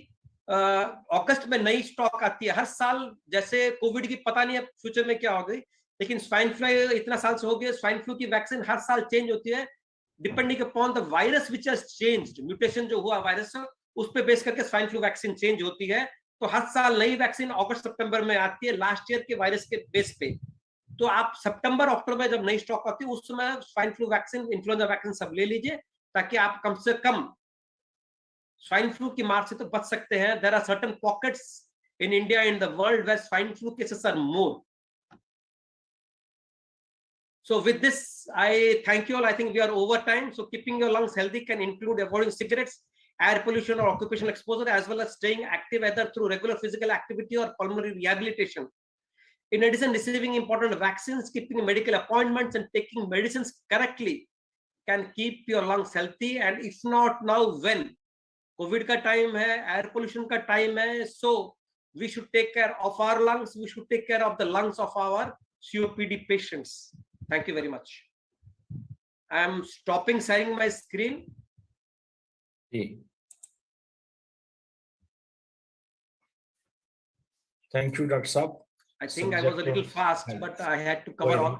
अगस्त में नई स्टॉक आती है हर साल। जैसे कोविड की पता नहीं है फ्यूचर में क्या होगी, लेकिन स्वाइन फ्लू इतना साल से हो गया, स्वाइन फ्लू की वैक्सीन हर साल चेंज होती है depending upon the virus which has changed, mutation जो हुआ वायरस उस पे बेस करके स्वाइन फ्लू वैक्सीन चेंज होती है। तो हर साल नई वैक्सीन अगस्त सितंबर में आती है लास्ट ईयर के वायरस के बेस पे। तो आप सितंबर अक्टूबर में जब नई स्टॉक आती है उस समय swine flu vaccine, influenza vaccine सब ले लीजिए, ताकि आप कम से कम स्वाइन फ्लू की मार से तो बच सकते हैं। There are certain pockets in India in the world where swine flu cases are more. So with this, I thank you all. I think we are over time. So keeping your lungs healthy can include avoiding cigarettes, air pollution or occupational exposure, as well as staying active either through regular physical activity or pulmonary rehabilitation. In addition, receiving important vaccines, keeping medical appointments and taking medicines correctly can keep your lungs healthy. And if not now, when? COVID का time है, air pollution का time है, so we should take care of our lungs. We should take care of the lungs of our COPD patients. Thank you very much. I am stopping sharing my screen. Thank you, Dr. Saab. I think I was a little fast, but I had to cover all.